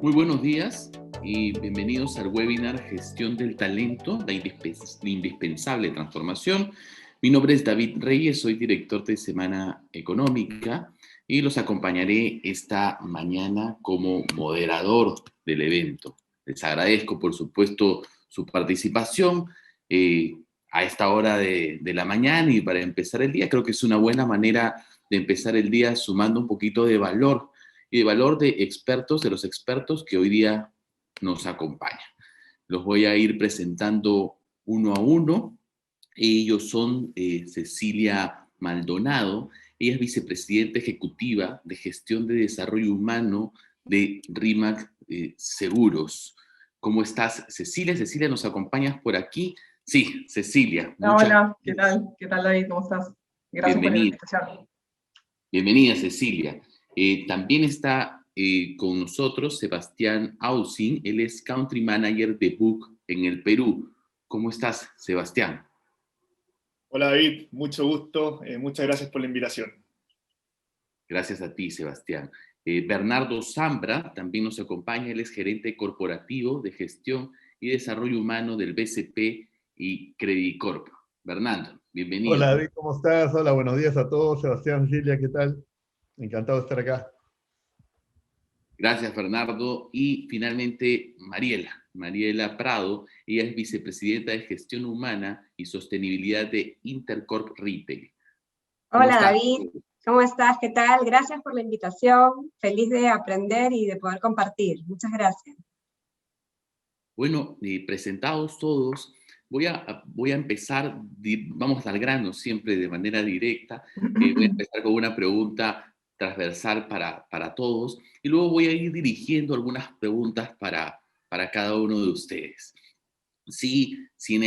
Muy buenos días y bienvenidos al webinar Gestión del Talento, la indispensable transformación. Mi nombre es David Reyes, soy director de Semana Económica y los acompañaré esta mañana como moderador del evento. Les agradezco, por supuesto, su participación a esta hora de la mañana y para empezar el día. Creo que es una buena manera de empezar el día sumando un poquito de valor y de valor de expertos, de los expertos que hoy día nos acompañan. Los voy a ir presentando uno a uno. Ellos son Cecilia Maldonado, ella es vicepresidenta ejecutiva de gestión de desarrollo humano de RIMAC Seguros. ¿Cómo estás, Cecilia? Cecilia, ¿nos acompañas por aquí? Sí, Cecilia, muchas Hola, ¿qué gracias. tal? ¿Qué tal, David? ¿Cómo estás? Gracias por la Bienvenida. invitación. Bienvenida, Cecilia. También está con nosotros Sebastián Ausin, él es Country Manager de Book en el Perú. ¿Cómo estás, Sebastián? Hola David, mucho gusto, muchas gracias por la invitación. Gracias a ti, Sebastián. Bernardo Zambra también nos acompaña, él es gerente corporativo de gestión y desarrollo humano del BCP y Credicorp. Bernardo, bienvenido. Hola David, ¿cómo estás? Hola, buenos días a todos. Sebastián, Silvia, ¿qué tal? Encantado de estar acá. Gracias, Bernardo. Y finalmente, Mariela Prado, ella es vicepresidenta de Gestión Humana y Sostenibilidad de Intercorp Retail. Hola David, ¿cómo estás? ¿Qué tal? Gracias por la invitación. Feliz de aprender y de poder compartir. Muchas gracias. Bueno, presentados todos, voy a empezar, vamos al grano siempre de manera directa. Voy a empezar con una pregunta transversal para todos y luego voy a ir dirigiendo algunas preguntas para cada uno de ustedes. Si en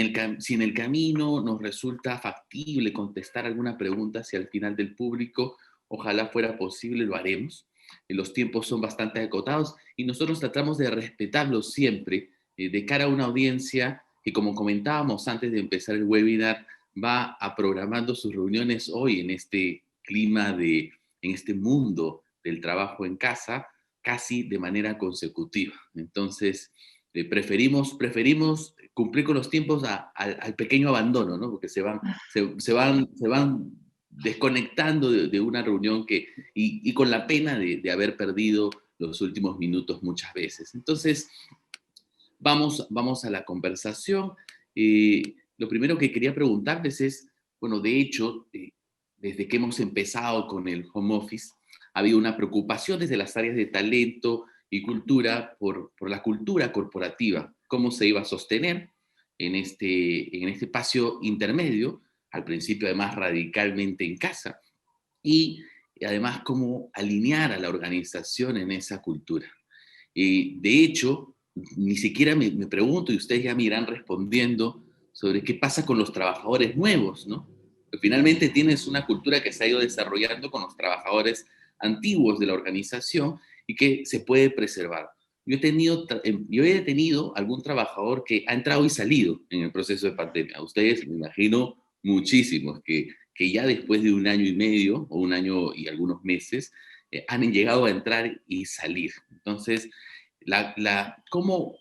el camino nos resulta factible contestar alguna pregunta hacia el final del público, ojalá fuera posible, lo haremos. Los tiempos son bastante acotados y nosotros tratamos de respetarlos siempre de cara a una audiencia que, como comentábamos antes de empezar el webinar, va a programando sus reuniones hoy en este clima en este mundo del trabajo en casa, casi de manera consecutiva. Entonces, preferimos cumplir con los tiempos al pequeño abandono, ¿no? Porque se van desconectando de una reunión y con la pena de haber perdido los últimos minutos muchas veces. Entonces, vamos a la conversación. Lo primero que quería preguntarles es, bueno, de hecho, desde que hemos empezado con el home office, ha habido una preocupación desde las áreas de talento y cultura por la cultura corporativa, cómo se iba a sostener en este espacio intermedio, al principio además radicalmente en casa, y además cómo alinear a la organización en esa cultura. De hecho, ni siquiera me pregunto, y ustedes ya me irán respondiendo, sobre qué pasa con los trabajadores nuevos, ¿no? Pero finalmente tienes una cultura que se ha ido desarrollando con los trabajadores antiguos de la organización y que se puede preservar. Yo he tenido algún trabajador que ha entrado y salido en el proceso de pandemia. Ustedes, me imagino, muchísimos, que ya después de un año y medio, o un año y algunos meses, han llegado a entrar y salir. Entonces, ¿cómo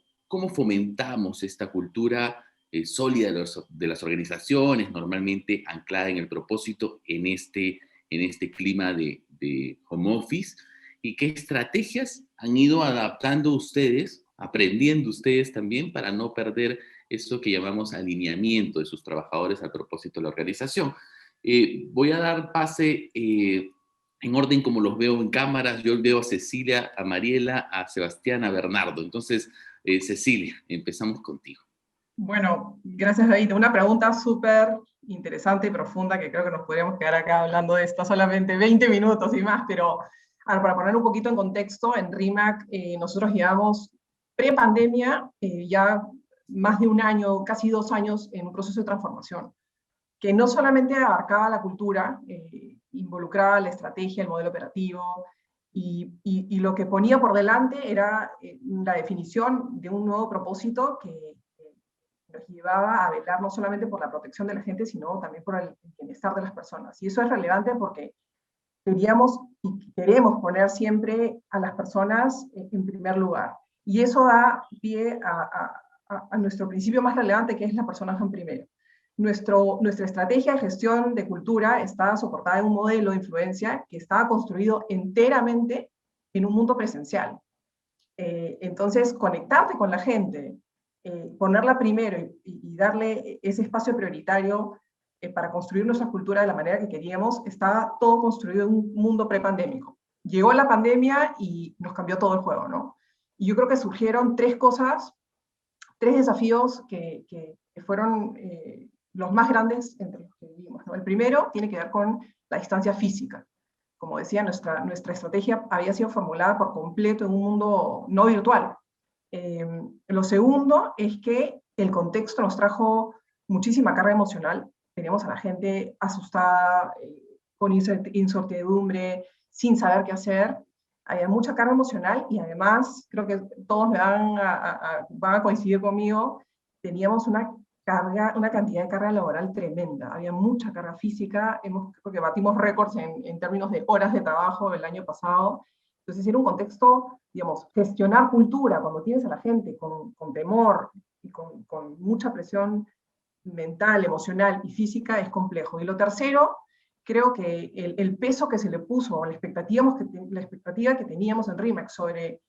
fomentamos esta cultura sólida de las organizaciones, normalmente anclada en el propósito en este clima de home office? ¿Y qué estrategias han ido adaptando ustedes, aprendiendo ustedes también para no perder eso que llamamos alineamiento de sus trabajadores al propósito de la organización? Voy a dar pase en orden como los veo en cámaras. Yo veo a Cecilia, a Mariela, a Sebastián, a Bernardo. Entonces, Cecilia, empezamos contigo. Bueno, gracias David. Una pregunta súper interesante y profunda que creo que nos podríamos quedar acá hablando de esto solamente 20 minutos y más, pero para poner un poquito en contexto, en RIMAC nosotros llevamos pre-pandemia ya más de un año, casi 2 años en un proceso de transformación, que no solamente abarcaba la cultura, involucraba la estrategia, el modelo operativo, y lo que ponía por delante era la definición de un nuevo propósito que nos llevaba a velar no solamente por la protección de la gente, sino también por el bienestar de las personas. Y eso es relevante porque queríamos y queremos poner siempre a las personas en primer lugar. Y eso da pie a nuestro principio más relevante, que es las personas van primero. Nuestra estrategia de gestión de cultura está soportada en un modelo de influencia que estaba construido enteramente en un mundo presencial. Entonces, conectarte con la gente, ponerla primero y darle ese espacio prioritario para construir nuestra cultura de la manera que queríamos, estaba todo construido en un mundo prepandémico. Llegó la pandemia y nos cambió todo el juego, ¿no? Y yo creo que surgieron tres desafíos que fueron los más grandes entre los que vivimos, ¿no? El primero tiene que ver con la distancia física. Como decía, nuestra estrategia había sido formulada por completo en un mundo no virtual. Lo segundo es que el contexto nos trajo muchísima carga emocional. Teníamos a la gente asustada, con incertidumbre, sin saber qué hacer. Había mucha carga emocional y además, creo que todos van a coincidir conmigo, teníamos una cantidad de carga laboral tremenda. Había mucha carga física, creo que batimos récords en términos de horas de trabajo el año pasado. Entonces era un contexto, digamos, gestionar cultura cuando tienes a la gente con temor y con mucha presión mental, emocional y física es complejo. Y lo tercero, creo que el peso que se le puso, la expectativa que teníamos en RE/MAX sobre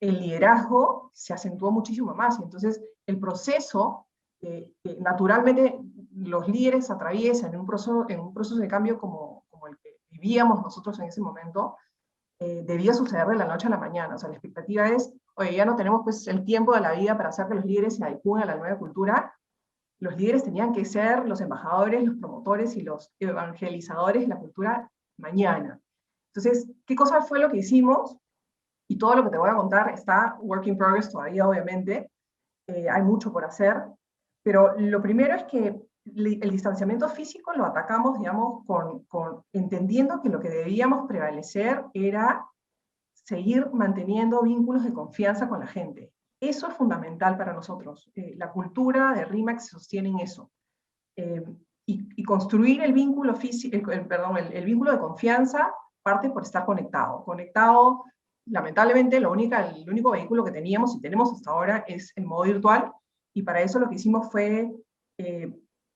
el liderazgo se acentuó muchísimo más. Y entonces el proceso que naturalmente los líderes atraviesan en un proceso de cambio como el que vivíamos nosotros en ese momento, debía suceder de la noche a la mañana. O sea, la expectativa es, oye, ya no tenemos pues el tiempo de la vida para hacer que los líderes se adecúen a la nueva cultura. Los líderes tenían que ser los embajadores, los promotores y los evangelizadores de la cultura mañana. Entonces, ¿qué cosa fue lo que hicimos? Y todo lo que te voy a contar está work in progress todavía, obviamente. Hay mucho por hacer. Pero lo primero es que el distanciamiento físico lo atacamos, digamos, entendiendo que lo que debíamos prevalecer era seguir manteniendo vínculos de confianza con la gente. Eso es fundamental para nosotros. La cultura de RE/MAX se sostiene en eso. Y construir el vínculo el vínculo de confianza parte por estar conectado. Conectado, lamentablemente, el único vehículo que teníamos y tenemos hasta ahora es el modo virtual, y para eso lo que hicimos fue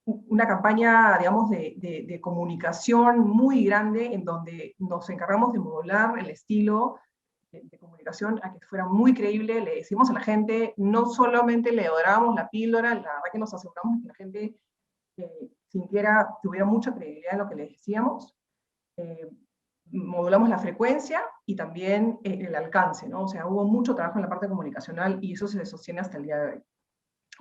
una campaña, digamos, de comunicación muy grande, en donde nos encargamos de modular el estilo de comunicación a que fuera muy creíble. Le decimos a la gente, no solamente le dorábamos la píldora, la verdad que nos aseguramos de que la gente tuviera mucha credibilidad en lo que les decíamos. Modulamos la frecuencia y también el alcance, ¿no? O sea, hubo mucho trabajo en la parte comunicacional y eso se sostiene hasta el día de hoy.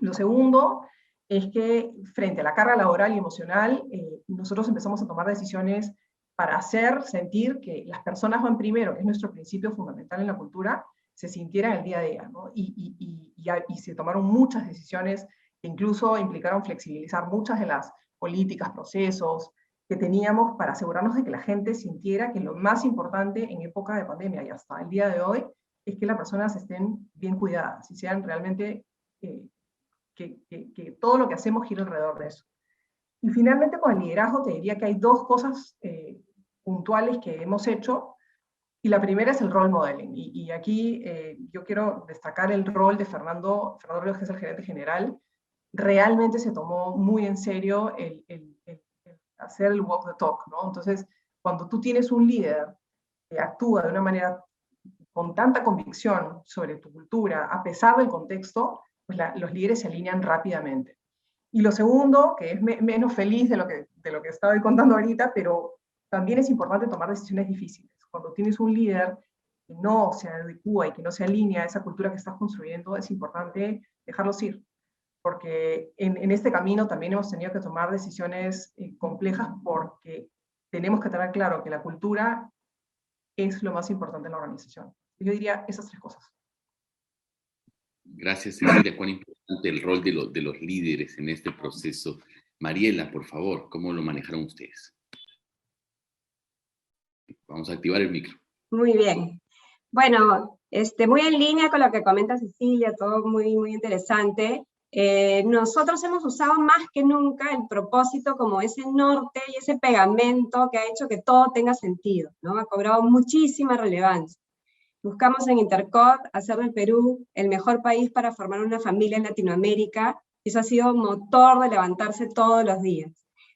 Lo segundo es que frente a la carga laboral y emocional, nosotros empezamos a tomar decisiones para hacer sentir que las personas van primero, que es nuestro principio fundamental en la cultura, se sintieran el día a día, ¿no? Y se tomaron muchas decisiones que incluso implicaron flexibilizar muchas de las políticas, procesos que teníamos para asegurarnos de que la gente sintiera que lo más importante en época de pandemia y hasta el día de hoy es que las personas estén bien cuidadas y sean realmente que todo lo que hacemos gira alrededor de eso. Y finalmente con el liderazgo te diría que hay dos cosas puntuales que hemos hecho, y la primera es el role modeling, y aquí yo quiero destacar el rol de Fernando Ríos, que es el gerente general. Realmente se tomó muy en serio el hacer el walk the talk, ¿no? Entonces, cuando tú tienes un líder que actúa de una manera con tanta convicción sobre tu cultura, a pesar del contexto, pues los líderes se alinean rápidamente. Y lo segundo, que es menos feliz de lo que estaba contando ahorita, pero también es importante tomar decisiones difíciles. Cuando tienes un líder que no se adecua y que no se alinea a esa cultura que estás construyendo, es importante dejarlos ir. Porque en este camino también hemos tenido que tomar decisiones complejas, porque tenemos que tener claro que la cultura es lo más importante en la organización. Yo diría esas tres cosas. Gracias, Cecilia. Cuán importante el rol de los líderes en este proceso. Mariela, por favor, ¿cómo lo manejaron ustedes? Vamos a activar el micro. Muy bien. Bueno, muy en línea con lo que comenta Cecilia, todo muy, muy interesante. Nosotros hemos usado más que nunca el propósito como ese norte y ese pegamento que ha hecho que todo tenga sentido, ¿no? Ha cobrado muchísima relevancia. Buscamos en Intercor hacer del Perú el mejor país para formar una familia en Latinoamérica, y eso ha sido motor de levantarse todos los días.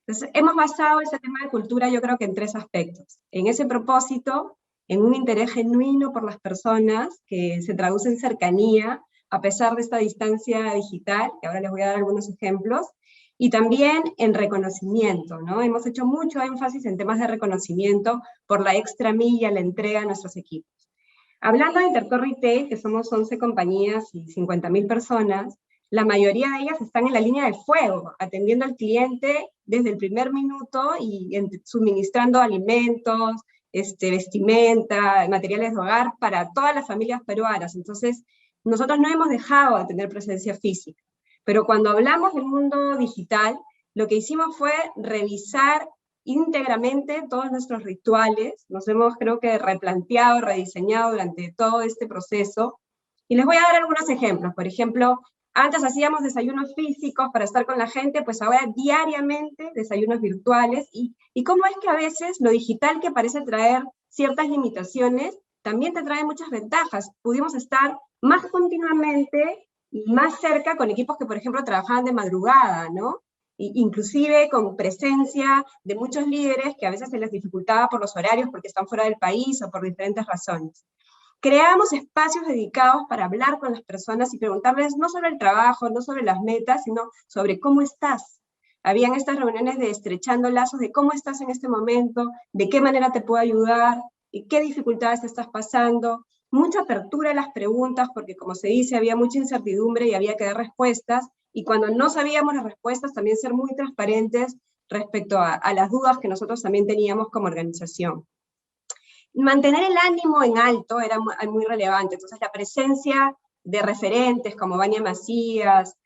Entonces, hemos basado ese tema de cultura, yo creo que en 3 aspectos. En ese propósito, en un interés genuino por las personas, que se traduce en cercanía, a pesar de esta distancia digital, que ahora les voy a dar algunos ejemplos, y también en reconocimiento, ¿no? Hemos hecho mucho énfasis en temas de reconocimiento por la extra milla, la entrega a nuestros equipos. Hablando de Intercor Retail, que somos 11 compañías y 50.000 personas, la mayoría de ellas están en la línea de fuego, atendiendo al cliente desde el primer minuto y suministrando alimentos, vestimenta, materiales de hogar para todas las familias peruanas. Entonces, nosotros no hemos dejado de tener presencia física. Pero cuando hablamos del mundo digital, lo que hicimos fue revisar íntegramente todos nuestros rituales, nos hemos, creo que, replanteado, rediseñado durante todo este proceso, y les voy a dar algunos ejemplos. Por ejemplo, antes hacíamos desayunos físicos para estar con la gente, pues ahora diariamente desayunos virtuales, y cómo es que a veces lo digital, que parece traer ciertas limitaciones, también te trae muchas ventajas. Pudimos estar más continuamente y más cerca con equipos que, por ejemplo, trabajaban de madrugada, ¿no? Inclusive con presencia de muchos líderes que a veces se les dificultaba por los horarios porque están fuera del país o por diferentes razones. Creamos espacios dedicados para hablar con las personas y preguntarles no sobre el trabajo, no sobre las metas, sino sobre cómo estás. Habían estas reuniones de estrechando lazos de cómo estás en este momento, de qué manera te puedo ayudar, y qué dificultades te estás pasando. Mucha apertura a las preguntas, porque como se dice, había mucha incertidumbre y había que dar respuestas, y cuando no sabíamos las respuestas, también ser muy transparentes respecto a las dudas que nosotros también teníamos como organización. Mantener el ánimo en alto era muy relevante, entonces la presencia de referentes como Vania Macías,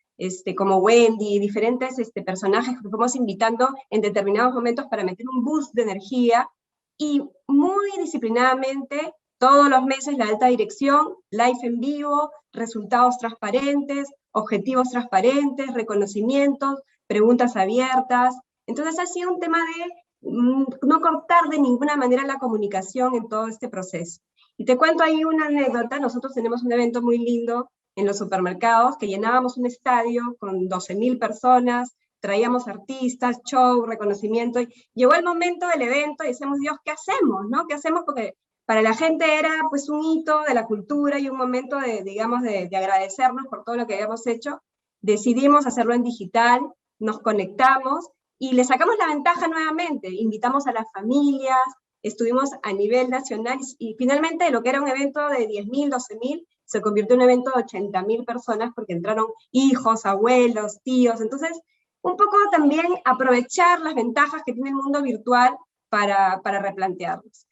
como Wendy, diferentes personajes que fuimos invitando en determinados momentos para meter un boost de energía, y muy disciplinadamente, todos los meses la alta dirección, live en vivo, resultados transparentes, objetivos transparentes, reconocimientos, preguntas abiertas. Entonces ha sido un tema de no cortar de ninguna manera la comunicación en todo este proceso. Y te cuento ahí una anécdota. Nosotros tenemos un evento muy lindo en los supermercados, que llenábamos un estadio con 12.000 personas, traíamos artistas, show, reconocimiento, y llegó el momento del evento y decíamos, Dios, ¿qué hacemos? ¿No? ¿Qué hacemos? Porque para la gente era pues un hito de la cultura y un momento de, digamos, de agradecernos por todo lo que habíamos hecho. Decidimos hacerlo en digital, nos conectamos y le sacamos la ventaja nuevamente, invitamos a las familias, estuvimos a nivel nacional, y finalmente lo que era un evento de 10.000, 12.000, se convirtió en un evento de 80.000 personas, porque entraron hijos, abuelos, tíos. Entonces, un poco también aprovechar las ventajas que tiene el mundo virtual para replantearlos.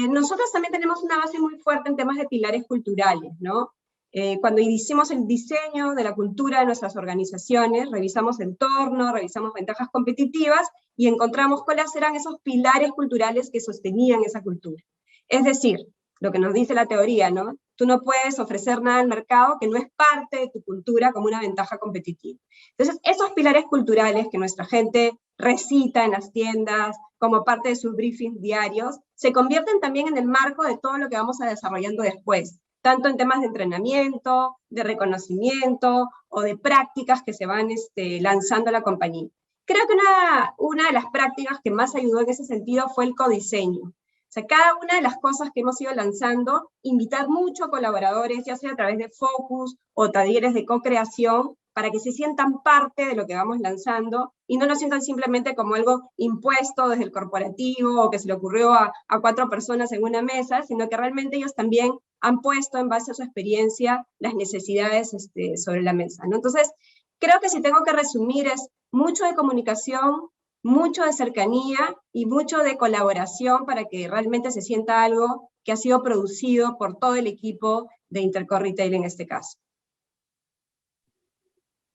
Nosotros también tenemos una base muy fuerte en temas de pilares culturales, ¿no? Cuando hicimos el diseño de la cultura de nuestras organizaciones, revisamos entorno, revisamos ventajas competitivas, y encontramos cuáles eran esos pilares culturales que sostenían esa cultura. Es decir, lo que nos dice la teoría, ¿no? Tú no puedes ofrecer nada al mercado que no es parte de tu cultura como una ventaja competitiva. Entonces, esos pilares culturales que nuestra gente recita en las tiendas, como parte de sus briefings diarios, se convierten también en el marco de todo lo que vamos a desarrollando después, tanto en temas de entrenamiento, de reconocimiento, o de prácticas que se van lanzando a la compañía. Creo que una de las prácticas que más ayudó en ese sentido fue el codiseño. O sea, cada una de las cosas que hemos ido lanzando, invitar mucho a colaboradores, ya sea a través de focus o talleres de co-creación, para que se sientan parte de lo que vamos lanzando, y no lo sientan simplemente como algo impuesto desde el corporativo, o que se le ocurrió a 4 personas en una mesa, sino que realmente ellos también han puesto en base a su experiencia las necesidades sobre la mesa, ¿no? Entonces, creo que si tengo que resumir, es mucho de comunicación, mucho de cercanía y mucho de colaboración, para que realmente se sienta algo que ha sido producido por todo el equipo de Intercor Retail en este caso.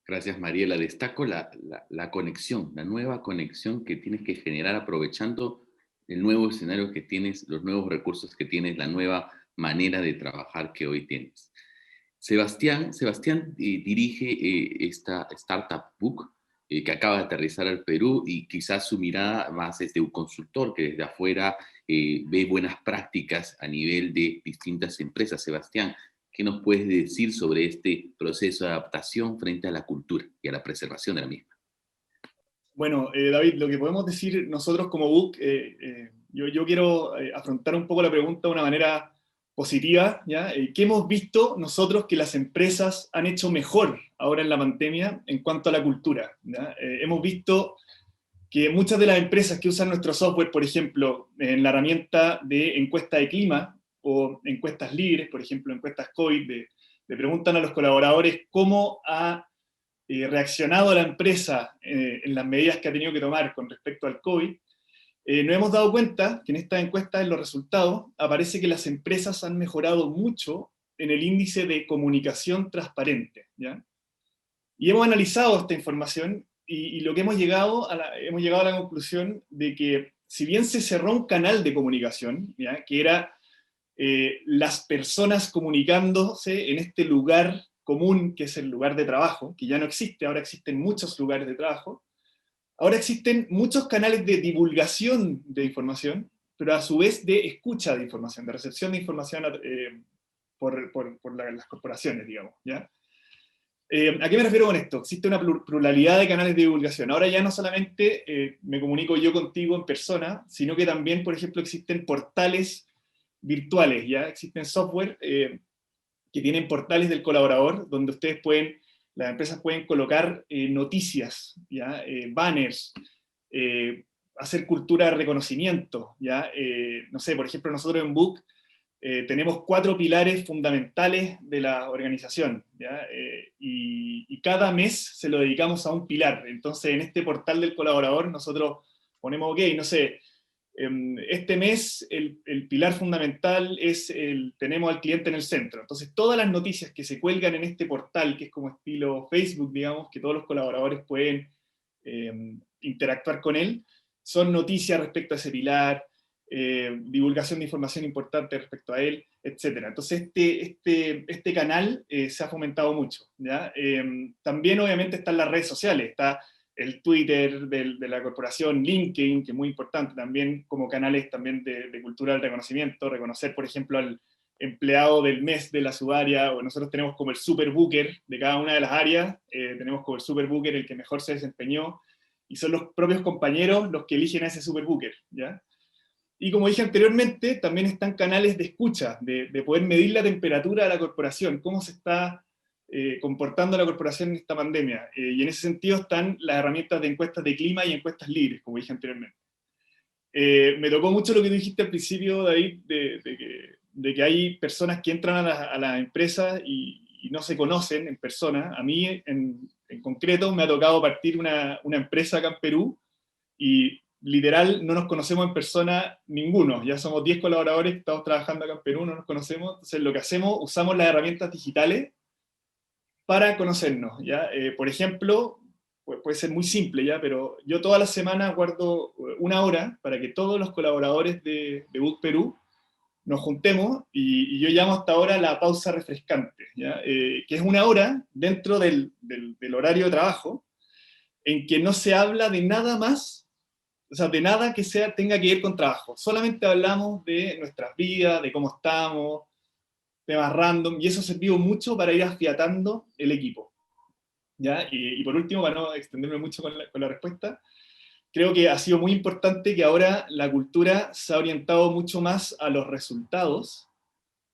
Gracias, Mariela. Destaco la conexión, la nueva conexión que tienes que generar aprovechando el nuevo escenario que tienes, los nuevos recursos que tienes, la nueva manera de trabajar que hoy tienes. Sebastián dirige esta Startup Book, que acaba de aterrizar al Perú, y quizás su mirada más es de un consultor que desde afuera ve buenas prácticas a nivel de distintas empresas. Sebastián, ¿qué nos puedes decir sobre este proceso de adaptación frente a la cultura y a la preservación de la misma? Bueno, David, lo que podemos decir nosotros como BUC, yo quiero afrontar un poco la pregunta de una manera positiva, ¿ya? ¿Qué hemos visto nosotros que las empresas han hecho mejor ahora en la pandemia en cuanto a la cultura? ¿Ya? Hemos visto que muchas de las empresas que usan nuestro software, por ejemplo, en la herramienta de encuesta de clima o encuestas libres, por ejemplo, encuestas COVID, le preguntan a los colaboradores cómo ha reaccionado la empresa en las medidas que ha tenido que tomar con respecto al COVID. Nos hemos dado cuenta que en esta encuesta, en los resultados, aparece que las empresas han mejorado mucho en el índice de comunicación transparente, ¿ya? Y hemos analizado esta información y lo que hemos llegado a la conclusión de que si bien se cerró un canal de comunicación, ¿ya?, que era las personas comunicándose en este lugar común que es el lugar de trabajo, que ya no existe, ahora existen muchos lugares de trabajo, ahora existen muchos canales de divulgación de información, pero a su vez de escucha de información, de recepción de información por las corporaciones, digamos, ¿ya? ¿A qué me refiero con esto? Existe una pluralidad de canales de divulgación. Ahora ya no solamente me comunico yo contigo en persona, sino que también, por ejemplo, existen portales virtuales, ¿ya? Existen software que tienen portales del colaborador, donde las empresas pueden colocar noticias, ¿ya? Banners, hacer cultura de reconocimiento, ¿ya? No sé, por ejemplo, nosotros en BUC tenemos 4 pilares fundamentales de la organización, ¿ya? Y cada mes se lo dedicamos a un pilar. Entonces, en este portal del colaborador nosotros ponemos, ok, no sé, este mes el pilar fundamental es tenemos al cliente en el centro. Entonces, todas las noticias que se cuelgan en este portal, que es como estilo Facebook, digamos, que todos los colaboradores pueden interactuar con él, son noticias respecto a ese pilar, divulgación de información importante respecto a él, etc. Entonces este canal se ha fomentado mucho, ¿ya? También obviamente están las redes sociales, está el Twitter de la corporación, LinkedIn, que es muy importante también como canales también de cultura del reconocimiento, reconocer por ejemplo al empleado del mes de la subárea, o nosotros tenemos como el super booker de cada una de las áreas, tenemos como el super booker el que mejor se desempeñó, y son los propios compañeros los que eligen a ese super booker, ¿ya? Y como dije anteriormente, también están canales de escucha, de poder medir la temperatura de la corporación, cómo se está comportando la corporación en esta pandemia. Y en ese sentido están las herramientas de encuestas de clima y encuestas libres, como dije anteriormente. Me tocó mucho lo que tú dijiste al principio, David, de que hay personas que entran a la empresa y no se conocen en persona. A mí, en concreto, me ha tocado partir una empresa acá en Perú, y literal no nos conocemos en persona ninguno, ya somos 10 colaboradores que estamos trabajando acá en Perú, no nos conocemos, entonces lo que hacemos, usamos las herramientas digitales para conocernos, ¿ya? Por ejemplo, puede ser muy simple, ¿ya? Pero yo todas las semanas guardo 1 hora para que todos los colaboradores de BUC Perú nos juntemos, y yo llamo hasta ahora la pausa refrescante, ¿ya? Que es 1 hora dentro del horario de trabajo, en que no se habla de nada más, o sea, de nada que tenga que ver con trabajo. Solamente hablamos de nuestras vidas, de cómo estamos, temas random, y eso ha servido mucho para ir afiatando el equipo, ¿ya? Y por último, para no extenderme mucho con la respuesta, creo que ha sido muy importante que ahora la cultura se ha orientado mucho más a los resultados,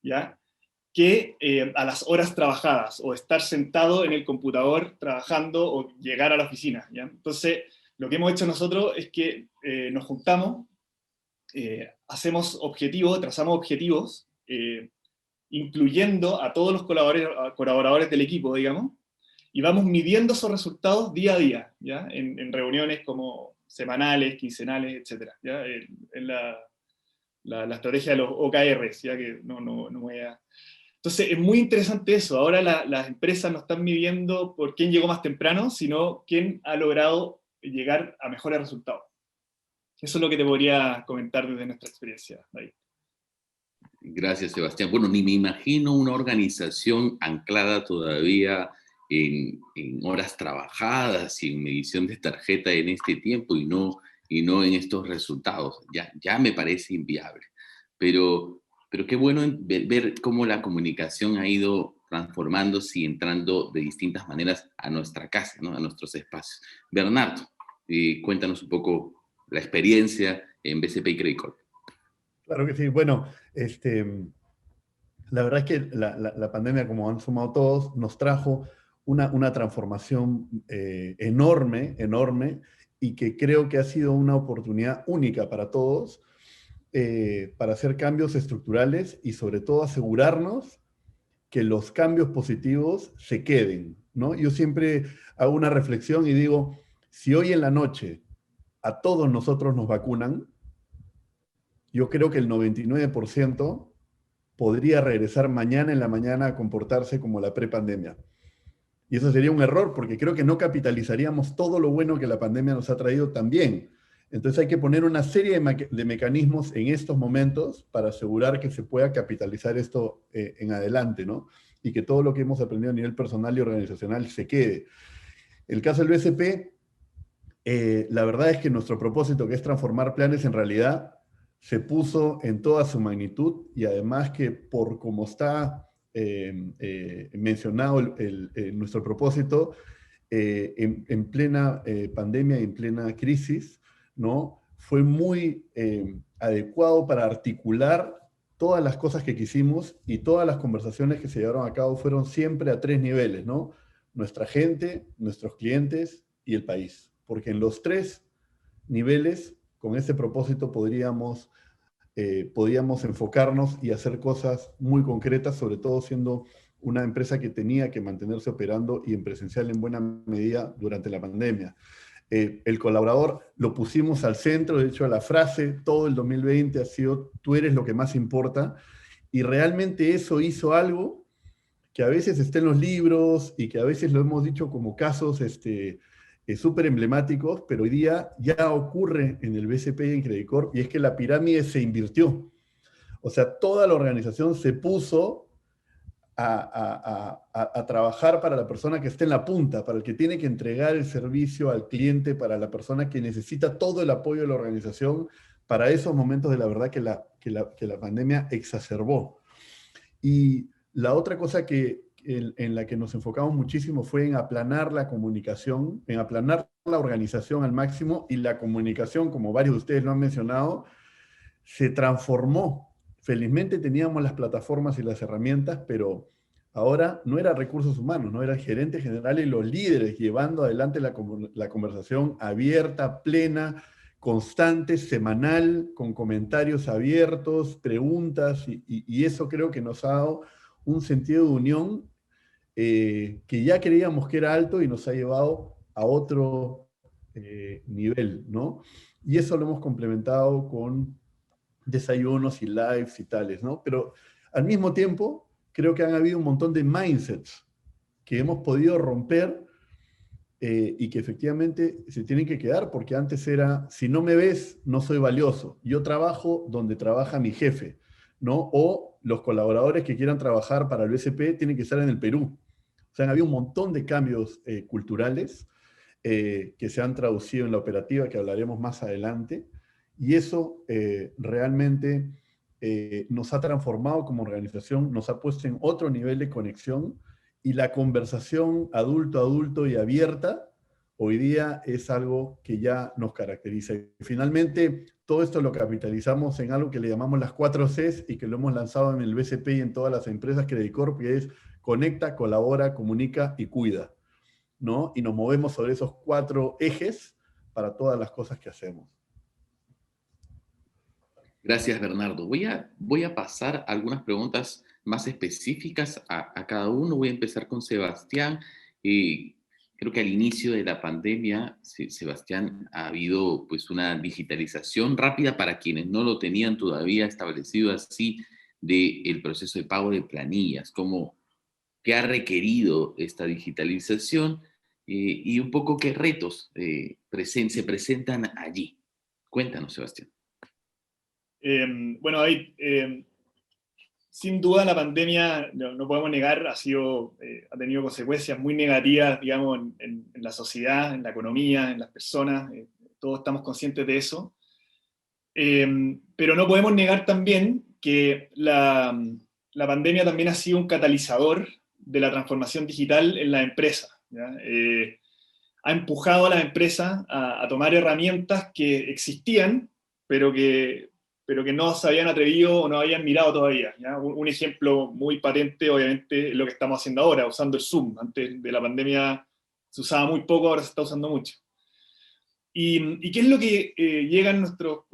¿ya?, que a las horas trabajadas, o estar sentado en el computador trabajando, o llegar a la oficina, ¿ya? Entonces, lo que hemos hecho nosotros es que nos juntamos, hacemos objetivos, trazamos objetivos, incluyendo a todos los colaboradores del equipo, digamos, y vamos midiendo esos resultados día a día, ¿ya? En reuniones como semanales, quincenales, etc. ¿Ya? En la estrategia de los OKRs, ya que no voy a... Entonces, es muy interesante eso. Ahora las empresas no están midiendo por quién llegó más temprano, sino quién ha logrado llegar a mejores resultados. Eso es lo que te podría comentar desde nuestra experiencia, David. Gracias, Sebastián. Bueno, ni me imagino una organización anclada todavía en horas trabajadas y en medición de tarjeta en este tiempo, y no y no en estos resultados. Ya me parece inviable. Pero qué bueno ver cómo la comunicación ha ido transformándose y entrando de distintas maneras a nuestra casa, ¿no? A nuestros espacios. Bernardo, cuéntanos un poco la experiencia en BCP y Credit Corp. Claro que sí. Bueno, la verdad es que la pandemia, como han sumado todos, nos trajo una transformación enorme, enorme, y que creo que ha sido una oportunidad única para todos para hacer cambios estructurales y sobre todo asegurarnos que los cambios positivos se queden, ¿no? Yo siempre hago una reflexión y digo, si hoy en la noche a todos nosotros nos vacunan, yo creo que el 99% podría regresar mañana en la mañana a comportarse como la prepandemia. Y eso sería un error, porque creo que no capitalizaríamos todo lo bueno que la pandemia nos ha traído también. Entonces hay que poner una serie de mecanismos en estos momentos para asegurar que se pueda capitalizar esto en adelante, ¿no? Y que todo lo que hemos aprendido a nivel personal y organizacional se quede. El caso del BCP, la verdad es que nuestro propósito, que es transformar planes en realidad, se puso en toda su magnitud, y además que por como está mencionado nuestro propósito, en plena pandemia y en plena crisis, ¿no? Fue muy adecuado para articular todas las cosas que quisimos, y todas las conversaciones que se llevaron a cabo fueron siempre a 3 niveles, ¿no? Nuestra gente, nuestros clientes y el país. Porque en los 3 niveles, con ese propósito, podíamos enfocarnos y hacer cosas muy concretas, sobre todo siendo una empresa que tenía que mantenerse operando y en presencial en buena medida durante la pandemia. El colaborador lo pusimos al centro. De hecho, la frase todo el 2020 ha sido: tú eres lo que más importa, y realmente eso hizo algo que a veces está en los libros y que a veces lo hemos dicho como casos súper emblemáticos, pero hoy día ya ocurre en el BCP y en Credit Corp, y es que la pirámide se invirtió. O sea, toda la organización se puso a trabajar para la persona que está en la punta, para el que tiene que entregar el servicio al cliente, para la persona que necesita todo el apoyo de la organización, para esos momentos de la verdad que la pandemia exacerbó. Y la otra cosa en la que nos enfocamos muchísimo fue en aplanar la comunicación, en aplanar la organización al máximo, y la comunicación, como varios de ustedes lo han mencionado, se transformó. Felizmente teníamos las plataformas y las herramientas, pero ahora no era recursos humanos, no era el gerente general y los líderes llevando adelante la conversación abierta, plena, constante, semanal, con comentarios abiertos, preguntas, y eso creo que nos ha dado un sentido de unión que ya creíamos que era alto y nos ha llevado a otro nivel, ¿no? Y eso lo hemos complementado con desayunos y lives y tales, ¿no? Pero al mismo tiempo, creo que han habido un montón de mindsets que hemos podido romper y que efectivamente se tienen que quedar, porque antes era: si no me ves, no soy valioso. Yo trabajo donde trabaja mi jefe, ¿no? O los colaboradores que quieran trabajar para el BCP tienen que estar en el Perú. O sea, han habido un montón de cambios culturales que se han traducido en la operativa, que hablaremos más adelante, y eso realmente nos ha transformado como organización, nos ha puesto en otro nivel de conexión, y la conversación adulto a adulto y abierta hoy día es algo que ya nos caracteriza. Y finalmente, todo esto lo capitalizamos en algo que le llamamos las 4 Cs, y que lo hemos lanzado en el BCP y en todas las empresas Credit Corp, que es: conecta, colabora, comunica y cuida, ¿no? Y nos movemos sobre esos 4 ejes para todas las cosas que hacemos. Gracias, Bernardo. Voy a pasar algunas preguntas más específicas a cada uno. Voy a empezar con Sebastián. Creo que al inicio de la pandemia, Sebastián, ha habido pues una digitalización rápida para quienes no lo tenían todavía establecido así del proceso de pago de planillas. ¿Qué ha requerido esta digitalización y un poco qué retos se presentan allí? Cuéntanos, Sebastián. Bueno, David, sin duda la pandemia, no podemos negar, ha tenido consecuencias muy negativas, digamos, en la sociedad, en la economía, en las personas. todos estamos conscientes de eso. Pero no podemos negar también que la pandemia también ha sido un catalizador de la transformación digital en la empresa, ¿ya? Ha empujado a las empresas a tomar herramientas que existían, pero que no se habían atrevido o no habían mirado todavía, ¿ya? Un ejemplo muy patente, obviamente, es lo que estamos haciendo ahora, usando el Zoom. Antes de la pandemia se usaba muy poco, ahora se está usando mucho. ¿Y qué es lo que llega en nuestro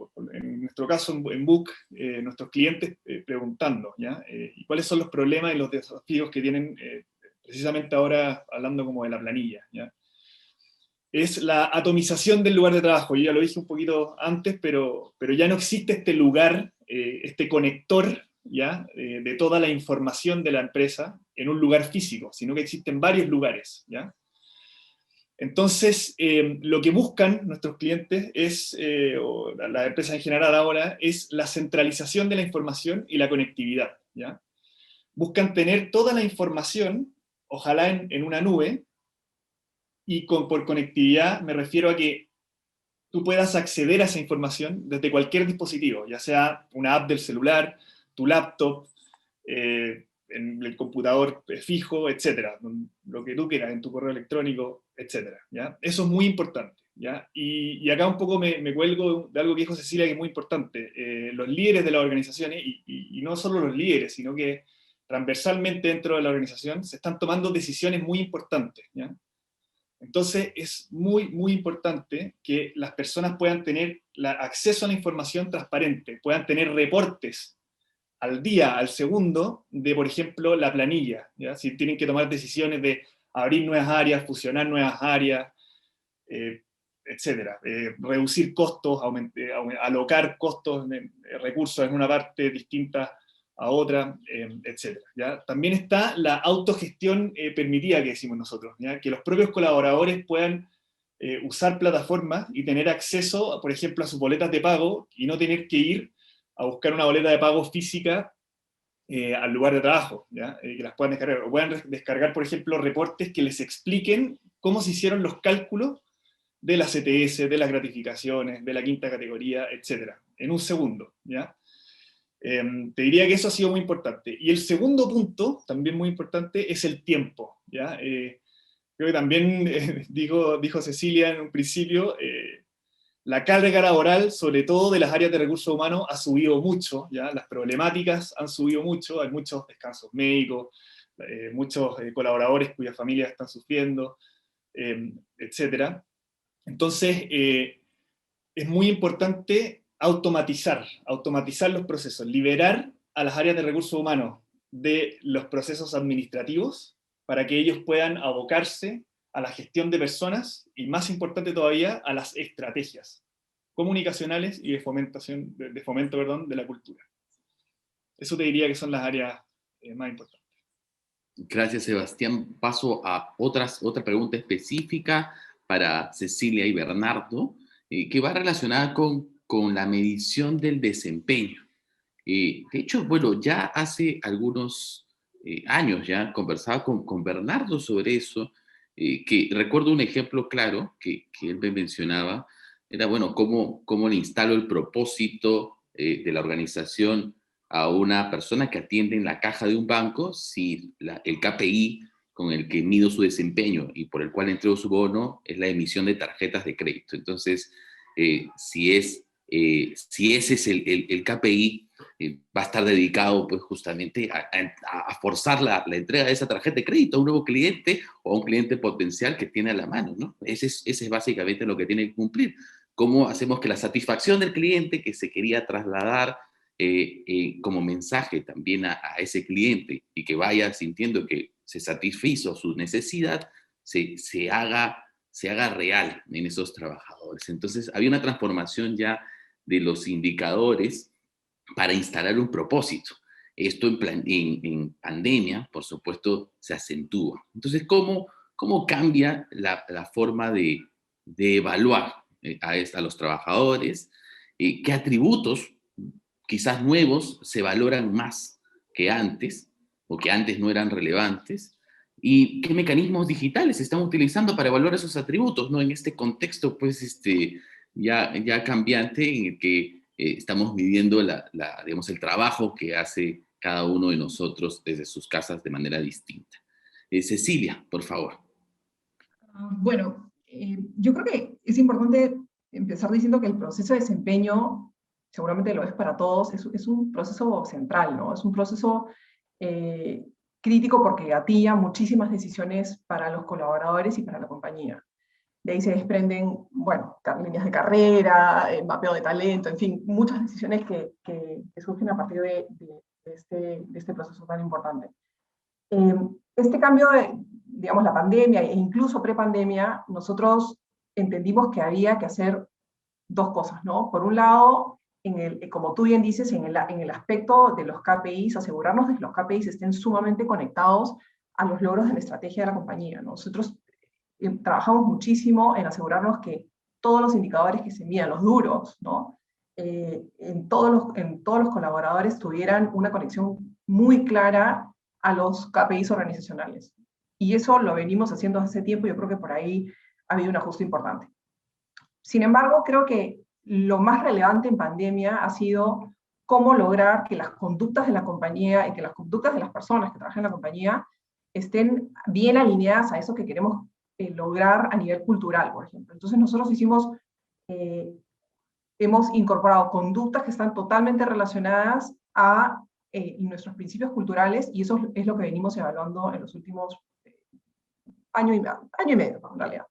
caso en Book, nuestros clientes preguntando, ¿ya? ¿Y cuáles son los problemas y los desafíos que tienen precisamente ahora, hablando como de la planilla, ¿ya? Es la atomización del lugar de trabajo. Yo ya lo dije un poquito antes, pero ya no existe este lugar, este conector, ¿ya? De toda la información de la empresa en un lugar físico, sino que existen varios lugares, ¿ya? Entonces, lo que buscan nuestros clientes es, o la empresa en general ahora, es la centralización de la información y la conectividad, ¿ya? Buscan tener toda la información, ojalá en una nube, y por conectividad me refiero a que tú puedas acceder a esa información desde cualquier dispositivo, ya sea una app del celular, tu laptop, en el computador fijo, etcétera, lo que tú quieras, en tu correo electrónico, etcétera, ¿ya? Eso es muy importante, ¿ya? Y acá un poco me cuelgo de algo que dijo Cecilia, que es muy importante. Los líderes de las organizaciones, y no solo los líderes, sino que transversalmente dentro de la organización, se están tomando decisiones muy importantes, ¿ya? Entonces es muy, muy importante que las personas puedan tener acceso a la información transparente, puedan tener reportes al día, al segundo, de, por ejemplo, la planilla, ¿ya? Si tienen que tomar decisiones de abrir nuevas áreas, fusionar nuevas áreas, etcétera. Reducir costos, alocar costos, recursos en una parte distinta a otra, etcétera, ¿ya? También está la autogestión permitida que decimos nosotros, ¿ya? Que los propios colaboradores puedan usar plataformas y tener acceso, por ejemplo, a sus boletas de pago y no tener que ir a buscar una boleta de pago física al lugar de trabajo, ¿ya? Que las puedan descargar. O puedan descargar, por ejemplo, reportes que les expliquen cómo se hicieron los cálculos de las CTS, de las gratificaciones, de la quinta categoría, etcétera, en un segundo, ¿ya? Te diría que eso ha sido muy importante. Y el segundo punto, también muy importante, es el tiempo, ¿ya? Creo que también dijo Cecilia en un principio, la carga laboral, sobre todo de las áreas de recursos humanos, ha subido mucho, ¿ya? Las problemáticas han subido mucho, hay muchos descansos médicos, muchos colaboradores cuyas familias están sufriendo, etcétera. Entonces, es muy importante automatizar los procesos, liberar a las áreas de recursos humanos de los procesos administrativos para que ellos puedan abocarse a la gestión de personas y, más importante todavía, a las estrategias comunicacionales y de fomento de la cultura. Eso te diría que son las áreas más importantes. Gracias, Sebastián. Paso a otra pregunta específica para Cecilia y Bernardo, que va relacionada con la medición del desempeño. De hecho, bueno, ya hace algunos años ya conversaba con Bernardo sobre eso, que recuerdo un ejemplo claro que él me mencionaba, era, bueno, cómo le instalo el propósito de la organización a una persona que atiende en la caja de un banco si el KPI con el que mido su desempeño y por el cual entrego su bono es la emisión de tarjetas de crédito. Entonces, si ese es el KPI, va a estar dedicado pues justamente a forzar la entrega de esa tarjeta de crédito a un nuevo cliente o a un cliente potencial que tiene a la mano, ¿no? Ese es básicamente lo que tiene que cumplir. ¿Cómo hacemos que la satisfacción del cliente que se quería trasladar como mensaje también a ese cliente y que vaya sintiendo que se satisfizo su necesidad, se haga real en esos trabajadores? Entonces, había una transformación ya de los indicadores para instalar un propósito. Esto en pandemia, por supuesto, se acentúa. Entonces, ¿cómo cambia la forma de evaluar a los trabajadores? ¿Qué atributos, quizás nuevos, se valoran más que antes, o que antes no eran relevantes? ¿Y qué mecanismos digitales se están utilizando para evaluar esos atributos, ¿no? En este contexto, pues, ya cambiante en el que estamos midiendo digamos, el trabajo que hace cada uno de nosotros desde sus casas de manera distinta. Cecilia, por favor. Bueno, yo creo que es importante empezar diciendo que el proceso de desempeño, seguramente lo es para todos, es un proceso central, ¿no? Es un proceso crítico porque gatilla muchísimas decisiones para los colaboradores y para la compañía. De ahí se desprenden, bueno, líneas de carrera, mapeo de talento, en fin, muchas decisiones que surgen a partir de este proceso tan importante. Este cambio digamos, la pandemia e incluso prepandemia, nosotros entendimos que había que hacer dos cosas, ¿no? Por un lado, como tú bien dices, en el aspecto de los KPIs, asegurarnos de que los KPIs estén sumamente conectados a los logros de la estrategia de la compañía, ¿no? Nosotros trabajamos muchísimo en asegurarnos que todos los indicadores que se midan, los duros, ¿no? En todos los colaboradores tuvieran una conexión muy clara a los KPIs organizacionales. Y eso lo venimos haciendo hace tiempo, yo creo que por ahí ha habido un ajuste importante. Sin embargo, creo que lo más relevante en pandemia ha sido cómo lograr que las conductas de la compañía y que las conductas de las personas que trabajan en la compañía estén bien alineadas a eso que queremos lograr a nivel cultural, por ejemplo. Entonces nosotros hemos incorporado conductas que están totalmente relacionadas a nuestros principios culturales, y eso es lo que venimos evaluando en los últimos año y medio, en realidad.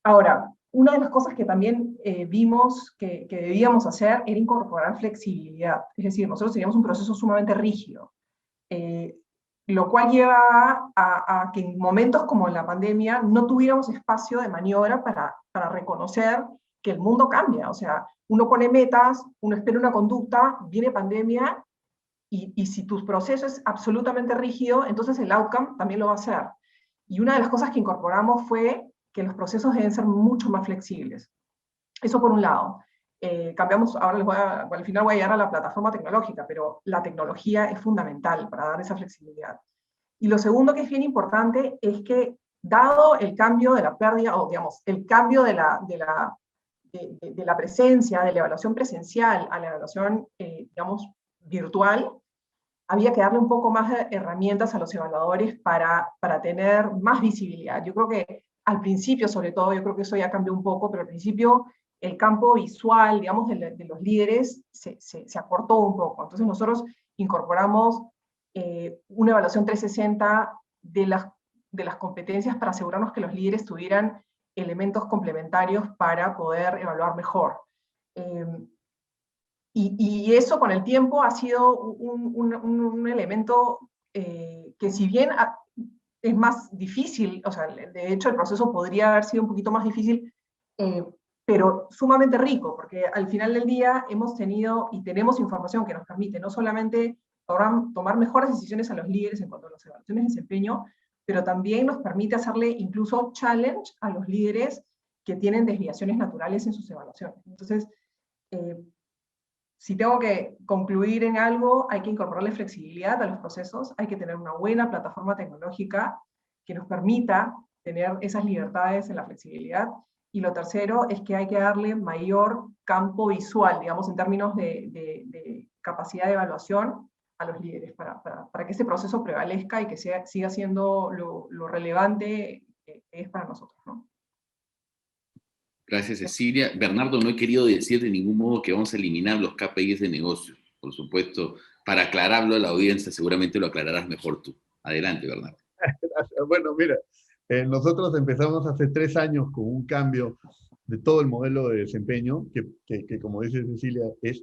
Ahora, una de las cosas que también vimos que debíamos hacer era incorporar flexibilidad. Es decir, nosotros teníamos un proceso sumamente rígido, lo cual lleva a que en momentos como la pandemia no tuviéramos espacio de maniobra para reconocer que el mundo cambia. O sea, uno pone metas, uno espera una conducta, viene pandemia, y si tu proceso es absolutamente rígido, entonces el outcome también lo va a ser. Y una de las cosas que incorporamos fue que los procesos deben ser mucho más flexibles. Eso por un lado. Cambiamos, ahora al final voy a llegar a la plataforma tecnológica, pero la tecnología es fundamental para dar esa flexibilidad. Y lo segundo que es bien importante es que, dado el cambio de la pérdida, o digamos, el cambio de la presencia, de la evaluación presencial a la evaluación, digamos, virtual, había que darle un poco más de herramientas a los evaluadores para tener más visibilidad. Yo creo que al principio, sobre todo, yo creo que eso ya cambió un poco, pero al principio el campo visual, digamos, de los líderes se acortó un poco. Entonces nosotros incorporamos una evaluación 360 de las competencias para asegurarnos que los líderes tuvieran elementos complementarios para poder evaluar mejor. Y eso con el tiempo ha sido un elemento que, si bien es más difícil, o sea, de hecho el proceso podría haber sido un poquito más difícil, pero sumamente rico, porque al final del día hemos tenido y tenemos información que nos permite no solamente tomar mejores decisiones a los líderes en cuanto a las evaluaciones de desempeño, pero también nos permite hacerle incluso challenge a los líderes que tienen desviaciones naturales en sus evaluaciones. Entonces, si tengo que concluir en algo, hay que incorporarle flexibilidad a los procesos, hay que tener una buena plataforma tecnológica que nos permita tener esas libertades en la flexibilidad. Y lo tercero es que hay que darle mayor campo visual, digamos, en términos de capacidad de evaluación a los líderes, para que ese proceso prevalezca y que siga siendo lo relevante que es para nosotros, ¿no? Gracias, Cecilia. Bernardo, no he querido decir de ningún modo que vamos a eliminar los KPIs de negocio. Por supuesto, para aclararlo a la audiencia, seguramente lo aclararás mejor tú. Adelante, Bernardo. Bueno, mira, nosotros empezamos hace 3 años con un cambio de todo el modelo de desempeño, que como dice Cecilia, es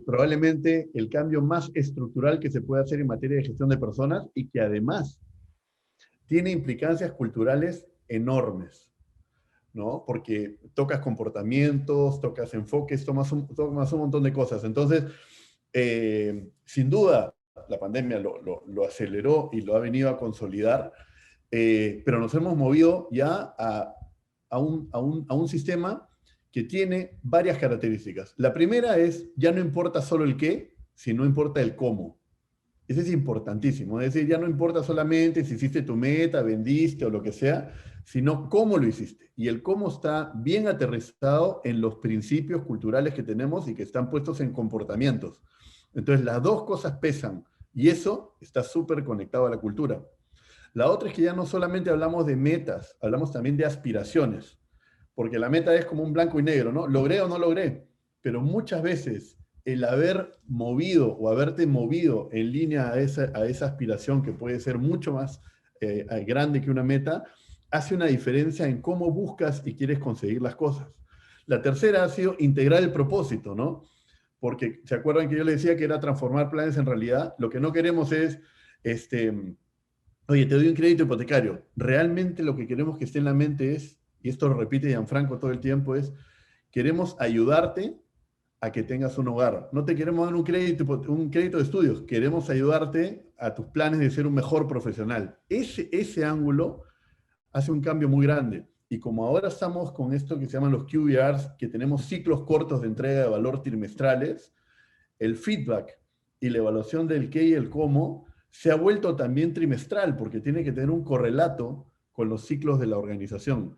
probablemente el cambio más estructural que se puede hacer en materia de gestión de personas, y que además tiene implicancias culturales enormes, ¿no? Porque tocas comportamientos, tocas enfoques, tomas un montón de cosas. Entonces, sin duda, la pandemia lo aceleró y lo ha venido a consolidar, pero nos hemos movido ya a un sistema que tiene varias características. La primera es, ya no importa solo el qué, sino importa el cómo. Eso es importantísimo. Es decir, ya no importa solamente si hiciste tu meta, vendiste o lo que sea, sino cómo lo hiciste. Y el cómo está bien aterrizado en los principios culturales que tenemos y que están puestos en comportamientos. Entonces, las dos cosas pesan. Y eso está súper conectado a la cultura. La otra es que ya no solamente hablamos de metas, hablamos también de aspiraciones. Porque la meta es como un blanco y negro, ¿no? Logré o no logré. Pero muchas veces el haber movido o haberte movido en línea a esa aspiración que puede ser mucho más grande que una meta, hace una diferencia en cómo buscas y quieres conseguir las cosas. La tercera ha sido integrar el propósito, ¿no? Porque, ¿se acuerdan que yo les decía que era transformar planes en realidad? Lo que no queremos es, oye, te doy un crédito hipotecario. Realmente lo que queremos que esté en la mente es, y esto lo repite Gianfranco todo el tiempo, es, queremos ayudarte a que tengas un hogar. No te queremos dar un crédito de estudios, queremos ayudarte a tus planes de ser un mejor profesional. Ese ángulo hace un cambio muy grande. Y como ahora estamos con esto que se llaman los QBRs, que tenemos ciclos cortos de entrega de valor trimestrales, el feedback y la evaluación del qué y el cómo se ha vuelto también trimestral, porque tiene que tener un correlato con los ciclos de la organización.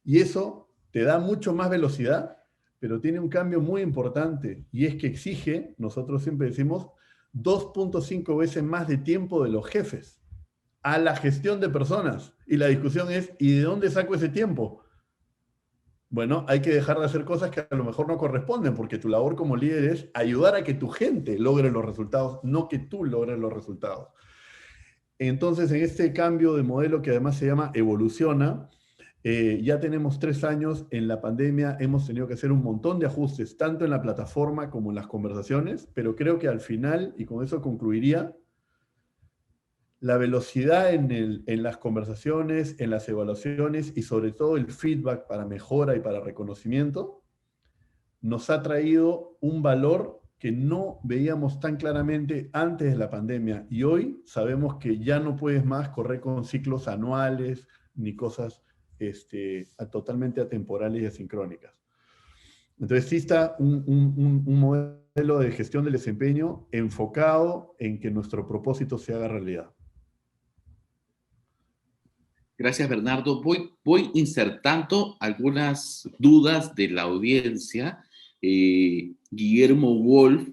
Y eso te da mucho más velocidad, pero tiene un cambio muy importante, y es que exige, nosotros siempre decimos, 2.5 veces más de tiempo de los jefes a la gestión de personas. Y la discusión es, ¿y de dónde saco ese tiempo? Bueno, hay que dejar de hacer cosas que a lo mejor no corresponden, porque tu labor como líder es ayudar a que tu gente logre los resultados, no que tú logres los resultados. Entonces, en este cambio de modelo que además se llama Evoluciona, ya tenemos 3 años en la pandemia, hemos tenido que hacer un montón de ajustes, tanto en la plataforma como en las conversaciones, pero creo que al final, y con eso concluiría, la velocidad en las conversaciones, en las evaluaciones y sobre todo el feedback para mejora y para reconocimiento, nos ha traído un valor que no veíamos tan claramente antes de la pandemia. Y hoy sabemos que ya no puedes más correr con ciclos anuales ni cosas totalmente atemporales y asincrónicas. Entonces sí está un modelo de gestión del desempeño enfocado en que nuestro propósito se haga realidad. Gracias, Bernardo. Voy insertando algunas dudas de la audiencia. Guillermo Wolf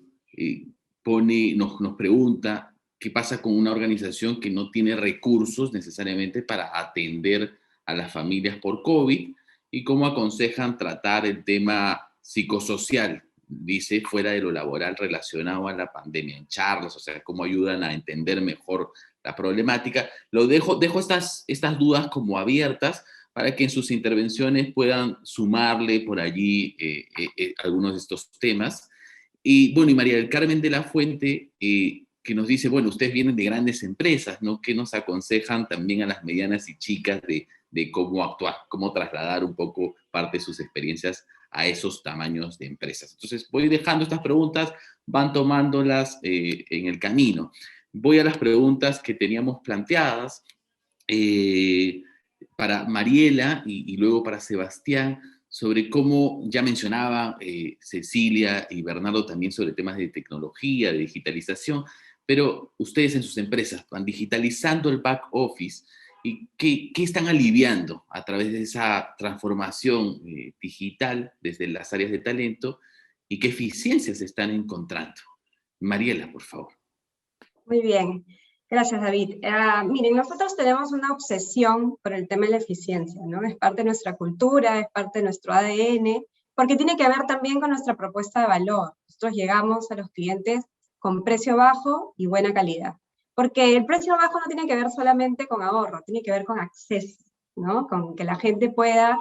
nos pregunta qué pasa con una organización que no tiene recursos necesariamente para atender a las familias por COVID y cómo aconsejan tratar el tema psicosocial, dice, fuera de lo laboral relacionado a la pandemia, en charlas, o sea, cómo ayudan a entender mejor la problemática. Dejo estas dudas como abiertas para que en sus intervenciones puedan sumarle por allí algunos de estos temas. Y bueno, y María del Carmen de la Fuente, que nos dice, bueno, ustedes vienen de grandes empresas, ¿no? ¿Qué nos aconsejan también a las medianas y chicas de cómo actuar, cómo trasladar un poco parte de sus experiencias a esos tamaños de empresas? Entonces, voy dejando estas preguntas, van tomándolas en el camino. Voy a las preguntas que teníamos planteadas para Mariela y luego para Sebastián, sobre cómo ya mencionaba Cecilia y Bernardo también sobre temas de tecnología, de digitalización, pero ustedes en sus empresas van digitalizando el back office y ¿qué están aliviando a través de esa transformación digital desde las áreas de talento y qué eficiencias están encontrando? Mariela, por favor. Muy bien, gracias David. Miren, nosotros tenemos una obsesión por el tema de la eficiencia, ¿no? Es parte de nuestra cultura, es parte de nuestro ADN, porque tiene que ver también con nuestra propuesta de valor. Nosotros llegamos a los clientes con precio bajo y buena calidad. Porque el precio bajo no tiene que ver solamente con ahorro, tiene que ver con acceso, ¿no? Con que la gente pueda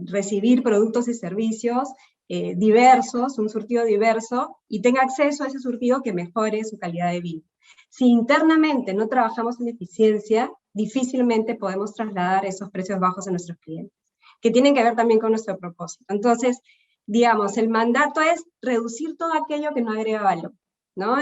recibir productos y servicios diversos, un surtido diverso, y tenga acceso a ese surtido que mejore su calidad de vida. Si internamente no trabajamos en eficiencia, difícilmente podemos trasladar esos precios bajos a nuestros clientes, que tienen que ver también con nuestro propósito. Entonces, digamos, el mandato es reducir todo aquello que no agrega valor, ¿no?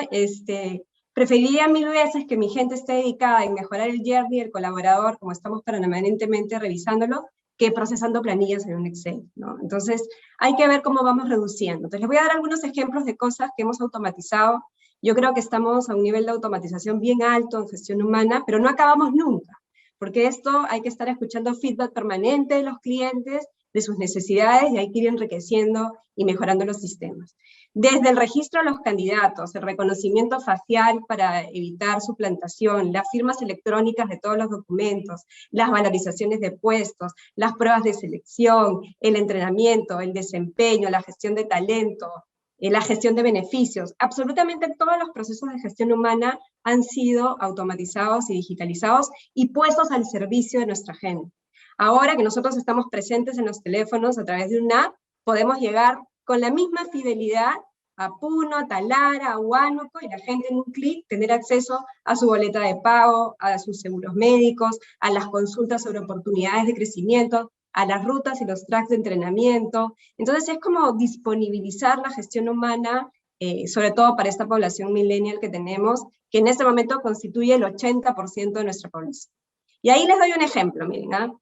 Preferiría 1000 veces que mi gente esté dedicada en mejorar el journey del colaborador, como estamos permanentemente revisándolo, que procesando planillas en un Excel, ¿no? Entonces, hay que ver cómo vamos reduciendo. Entonces, les voy a dar algunos ejemplos de cosas que hemos automatizado Yo creo que estamos a un nivel de automatización bien alto en gestión humana, pero no acabamos nunca, porque esto hay que estar escuchando feedback permanente de los clientes, de sus necesidades, y hay que ir enriqueciendo y mejorando los sistemas. Desde el registro de los candidatos, el reconocimiento facial para evitar suplantación, las firmas electrónicas de todos los documentos, las valorizaciones de puestos, las pruebas de selección, el entrenamiento, el desempeño, la gestión de talento, la gestión de beneficios. Absolutamente todos los procesos de gestión humana han sido automatizados y digitalizados y puestos al servicio de nuestra gente. Ahora que nosotros estamos presentes en los teléfonos a través de una app, podemos llegar con la misma fidelidad a Puno, a Talara, a Huánuco, y la gente en un clic tener acceso a su boleta de pago, a sus seguros médicos, a las consultas sobre oportunidades de crecimiento, a las rutas y los tracks de entrenamiento. Entonces es como disponibilizar la gestión humana, sobre todo para esta población millennial que tenemos, que en este momento constituye el 80% de nuestra población. Y ahí les doy un ejemplo, miren, ¿ah?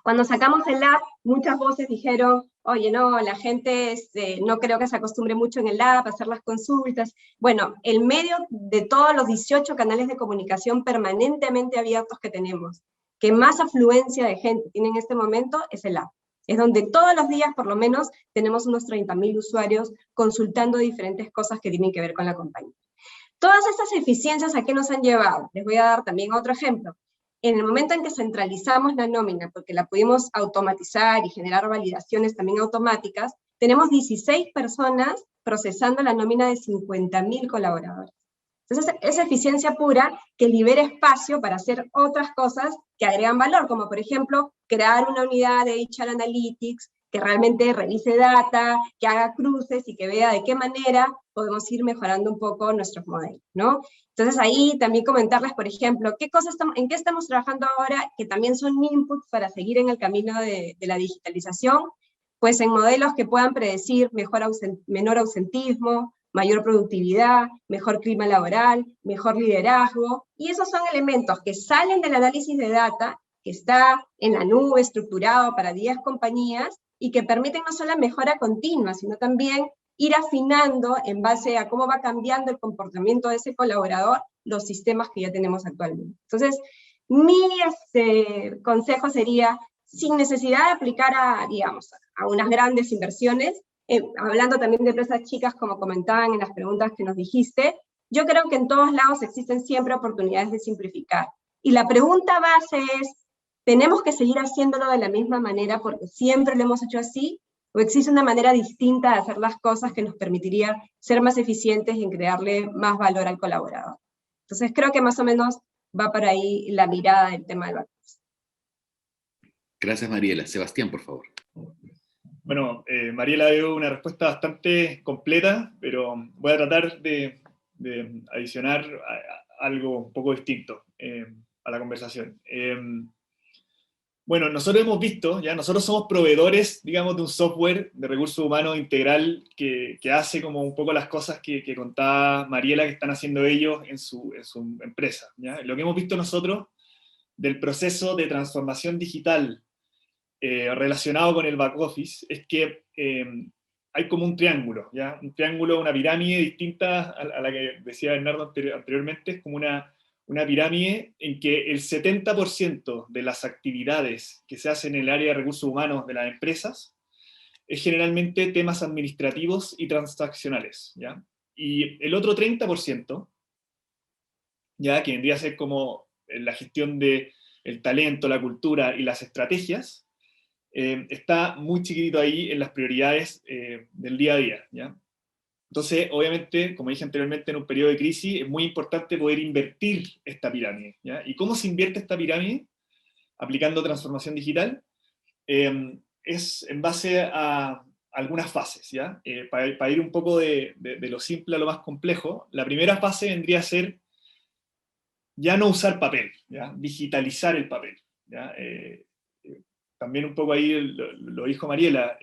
Cuando sacamos el app, muchas voces dijeron, oye, no, la gente no creo que se acostumbre mucho en el app a hacer las consultas. Bueno, el medio de todos los 18 canales de comunicación permanentemente abiertos que tenemos, que más afluencia de gente tiene en este momento, es el app. Es donde todos los días, por lo menos, tenemos unos 30.000 usuarios consultando diferentes cosas que tienen que ver con la compañía. Todas estas eficiencias, ¿a qué nos han llevado? Les voy a dar también otro ejemplo. En el momento en que centralizamos la nómina, porque la pudimos automatizar y generar validaciones también automáticas, tenemos 16 personas procesando la nómina de 50.000 colaboradores. Entonces, es eficiencia pura que libera espacio para hacer otras cosas que agregan valor, como por ejemplo, crear una unidad de HR Analytics que realmente revise data, que haga cruces y que vea de qué manera podemos ir mejorando un poco nuestros modelos, ¿no? Entonces ahí también comentarles, por ejemplo, en qué estamos trabajando ahora, que también son inputs para seguir en el camino de la digitalización, pues en modelos que puedan predecir menor ausentismo, mayor productividad, mejor clima laboral, mejor liderazgo, y esos son elementos que salen del análisis de data, que está en la nube estructurado para 10 compañías, y que permiten no solo mejora continua, sino también ir afinando en base a cómo va cambiando el comportamiento de ese colaborador, los sistemas que ya tenemos actualmente. Entonces, mi consejo sería, sin necesidad de aplicar digamos, a unas grandes inversiones, hablando también de empresas chicas, como comentaban en las preguntas que nos dijiste, yo creo que en todos lados existen siempre oportunidades de simplificar. Y la pregunta base es, ¿tenemos que seguir haciéndolo de la misma manera porque siempre lo hemos hecho así? ¿O existe una manera distinta de hacer las cosas que nos permitiría ser más eficientes y en crearle más valor al colaborador? Entonces creo que más o menos va por ahí la mirada del tema del backoffice. Gracias, Mariela. Sebastián, por favor. Bueno, Mariela dio una respuesta bastante completa, pero voy a tratar de adicionar algo un poco distinto a la conversación. Bueno, nosotros hemos visto, nosotros somos proveedores, digamos, de un software de recursos humanos integral que hace como un poco las cosas que contaba Mariela que están haciendo ellos en su empresa, ¿ya? Lo que hemos visto nosotros del proceso de transformación digital relacionado con el back office es que hay como un triángulo, ¿ya? Un triángulo, una pirámide distinta a la que decía Bernardo anteriormente, es como una pirámide en que el 70% de las actividades que se hacen en el área de recursos humanos de las empresas es generalmente temas administrativos y transaccionales, ¿ya? Y el otro 30%, ¿ya? Que vendría a ser como la gestión del talento, la cultura y las estrategias, está muy chiquitito ahí en las prioridades del día a día, ¿ya? Entonces, obviamente, como dije anteriormente, en un periodo de crisis es muy importante poder invertir esta pirámide, ¿ya? ¿Y cómo se invierte esta pirámide? Aplicando transformación digital, es en base a algunas fases, ¿ya? Para ir un poco de lo simple a lo más complejo, la primera fase vendría a ser ya no usar papel, ¿ya? Digitalizar el papel, ¿ya? También un poco ahí lo dijo Mariela,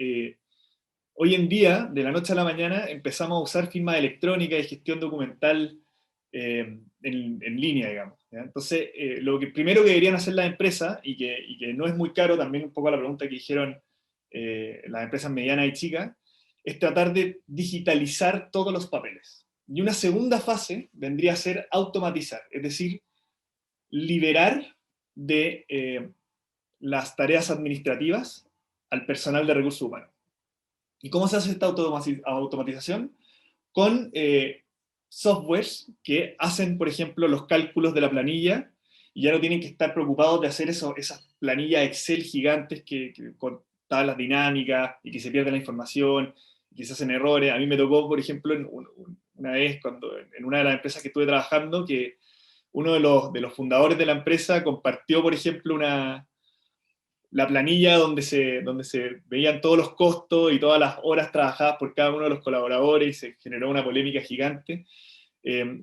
hoy en día, de la noche a la mañana, empezamos a usar firma electrónica y gestión documental en línea, digamos, ¿ya? Entonces, lo primero que deberían hacer las empresas, y que no es muy caro, también un poco a la pregunta que dijeron las empresas medianas y chicas, es tratar de digitalizar todos los papeles, Y una segunda fase vendría a ser automatizar, es decir, liberar de las tareas administrativas al personal de recursos humanos. ¿Y cómo se hace esta automatización? Con softwares que hacen, por ejemplo, los cálculos de la planilla, y ya no tienen que estar preocupados de hacer esas planillas Excel gigantes con tablas dinámicas y que se pierde la información, y que se hacen errores. A mí me tocó, por ejemplo, una vez en una de las empresas que estuve trabajando, que uno de los fundadores de la empresa compartió, por ejemplo, la planilla donde se veían todos los costos y todas las horas trabajadas por cada uno de los colaboradores, y se generó una polémica gigante.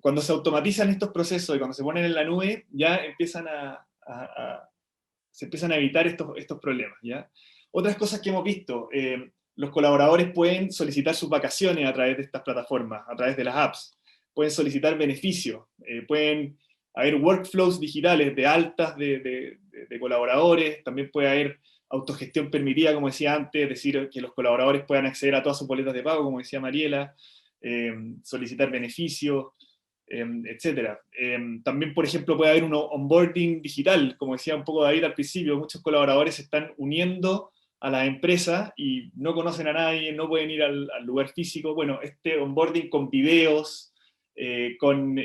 Cuando se automatizan estos procesos y cuando se ponen en la nube, ya se empiezan a evitar estos problemas, ¿ya? Otras cosas que hemos visto, los colaboradores pueden solicitar sus vacaciones a través de estas plataformas, a través de las apps, pueden solicitar beneficios, pueden haber workflows digitales de altas de colaboradores, también puede haber autogestión permitida, como decía antes, es decir, que los colaboradores puedan acceder a todas sus boletas de pago, como decía Mariela, solicitar beneficios, etc. También, por ejemplo, puede haber un onboarding digital, como decía un poco David al principio, muchos colaboradores se están uniendo a la empresa y no conocen a nadie, no pueden ir al lugar físico. Bueno, este onboarding con videos, con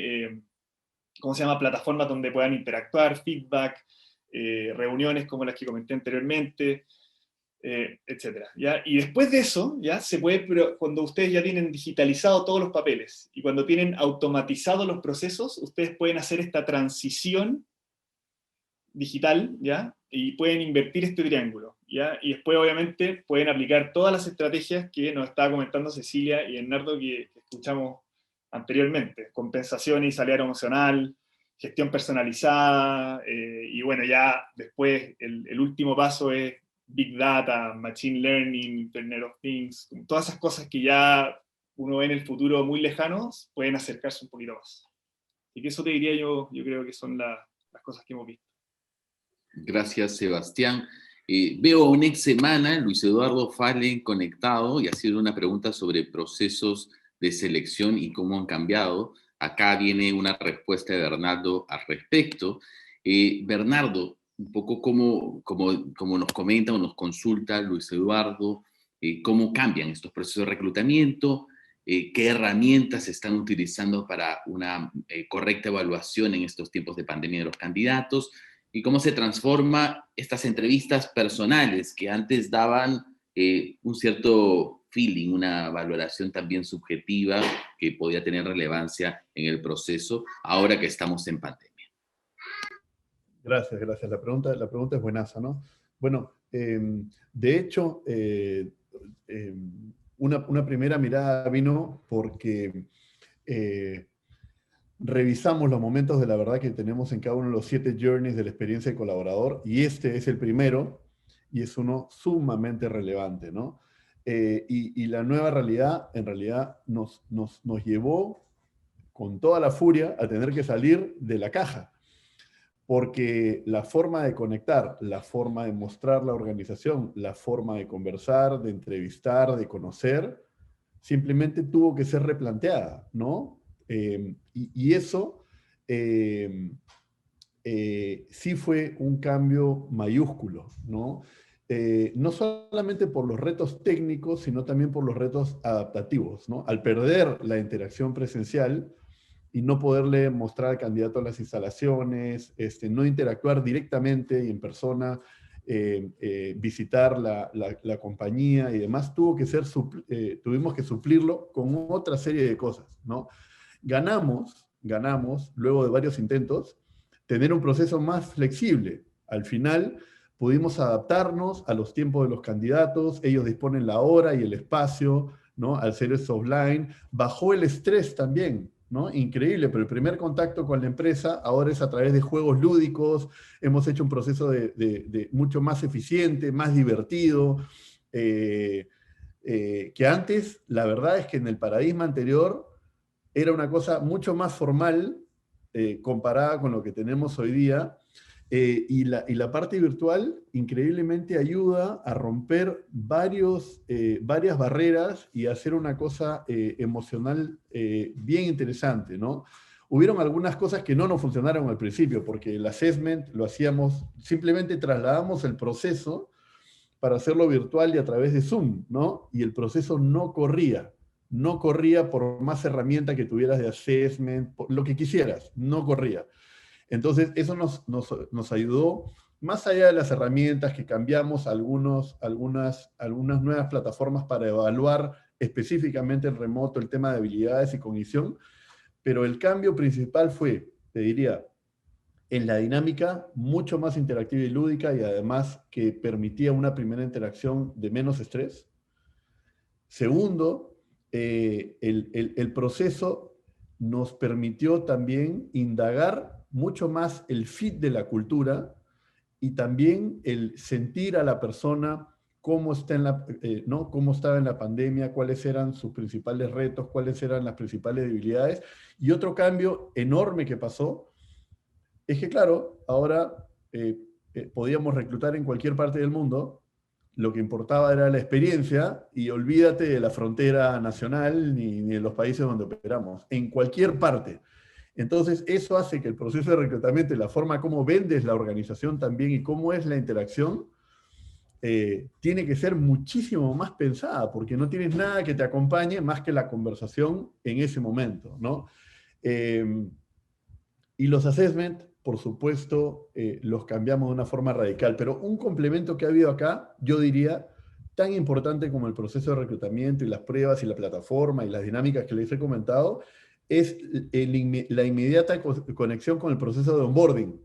¿cómo se llama? Plataformas donde puedan interactuar, feedback, reuniones como las que comenté anteriormente, etc. ¿Ya? Y después de eso, ya se puede, pero cuando ustedes ya tienen digitalizado todos los papeles y cuando tienen automatizados los procesos, ustedes pueden hacer esta transición digital, ¿ya? Y pueden invertir este triángulo, ¿ya? Y después, obviamente, pueden aplicar todas las estrategias que nos estaba comentando Cecilia y Bernardo que escuchamos anteriormente: compensación y salario emocional, gestión personalizada, y bueno, ya después el último paso es Big Data, Machine Learning, Internet of Things, todas esas cosas que ya uno ve en el futuro muy lejanos, pueden acercarse un poquito más. Y que eso te diría yo creo que son las cosas que hemos visto. Gracias, Sebastián. Veo un ex semana, Luis Eduardo Fallen, conectado y haciendo una pregunta sobre procesos de selección y cómo han cambiado. Acá viene una respuesta de Bernardo al respecto. Bernardo, un poco como nos comenta o nos consulta Luis Eduardo, cómo cambian estos procesos de reclutamiento, qué herramientas se están utilizando para una correcta evaluación en estos tiempos de pandemia de los candidatos, y cómo se transforma estas entrevistas personales que antes daban un cierto feeling, una valoración también subjetiva que podía tener relevancia en el proceso, ahora que estamos en pandemia. Gracias. La pregunta es buenaza, ¿no? Bueno, de hecho, una primera mirada vino porque revisamos los momentos de la verdad que tenemos en cada uno de los 7 journeys de la experiencia de colaborador, y este es el primero, y es uno sumamente relevante, ¿no? Y la nueva realidad, en realidad, nos llevó con toda la furia a tener que salir de la caja, porque la forma de conectar, la forma de mostrar la organización, la forma de conversar, de entrevistar, de conocer, simplemente tuvo que ser replanteada, ¿no? Y eso sí fue un cambio mayúsculo, ¿no? No solamente por los retos técnicos, sino también por los retos adaptativos, ¿no? Al perder la interacción presencial y no poderle mostrar al candidato las instalaciones, no interactuar directamente y en persona, visitar la compañía y demás, tuvimos que suplirlo con otra serie de cosas, ¿no? Ganamos, luego de varios intentos, tener un proceso más flexible. Al final pudimos adaptarnos a los tiempos de los candidatos, ellos disponen la hora y el espacio, ¿no? Al ser eso offline, bajó el estrés también, ¿no? Increíble, pero el primer contacto con la empresa ahora es a través de juegos lúdicos, hemos hecho un proceso de mucho más eficiente, más divertido, que antes, la verdad es que en el paradigma anterior era una cosa mucho más formal comparada con lo que tenemos hoy día, Y la parte virtual increíblemente ayuda a romper varias barreras y hacer una cosa emocional bien interesante, ¿no? Hubieron algunas cosas que no nos funcionaron al principio, porque el assessment lo hacíamos, simplemente trasladamos el proceso para hacerlo virtual y a través de Zoom, ¿no? Y el proceso no corría por más herramienta que tuvieras de assessment, lo que quisieras, no corría. Entonces, eso nos ayudó, más allá de las herramientas que cambiamos, algunas nuevas plataformas para evaluar específicamente en remoto el tema de habilidades y cognición, pero el cambio principal fue, te diría, en la dinámica mucho más interactiva y lúdica, y además que permitía una primera interacción de menos estrés. Segundo, el proceso nos permitió también indagar mucho más el fit de la cultura y también el sentir a la persona cómo está ¿no? Cómo estaba en la pandemia, cuáles eran sus principales retos, cuáles eran las principales debilidades. Y otro cambio enorme que pasó es que, claro, ahora podíamos reclutar en cualquier parte del mundo. Lo que importaba era la experiencia, y olvídate de la frontera nacional ni de los países donde operamos, en cualquier parte. Entonces, eso hace que el proceso de reclutamiento y la forma como vendes la organización también y cómo es la interacción, tiene que ser muchísimo más pensada, porque no tienes nada que te acompañe más que la conversación en ese momento, ¿no? Y los assessment, por supuesto, los cambiamos de una forma radical, pero un complemento que ha habido acá, yo diría, tan importante como el proceso de reclutamiento y las pruebas y la plataforma y las dinámicas que les he comentado, es la inmediata conexión con el proceso de onboarding,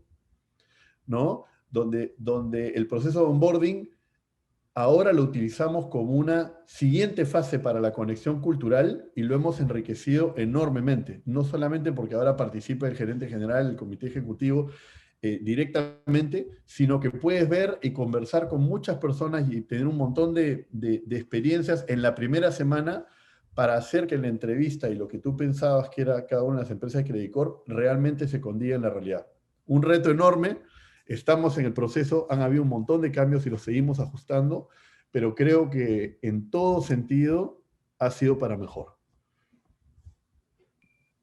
¿no? Donde el proceso de onboarding ahora lo utilizamos como una siguiente fase para la conexión cultural, y lo hemos enriquecido enormemente, no solamente porque ahora participa el gerente general, el comité ejecutivo directamente, sino que puedes ver y conversar con muchas personas y tener un montón de experiencias en la primera semana para hacer que la entrevista y lo que tú pensabas que era cada una de las empresas de Credit Corp realmente se condiga en la realidad. Un reto enorme. Estamos en el proceso, han habido un montón de cambios y los seguimos ajustando, pero creo que en todo sentido ha sido para mejor.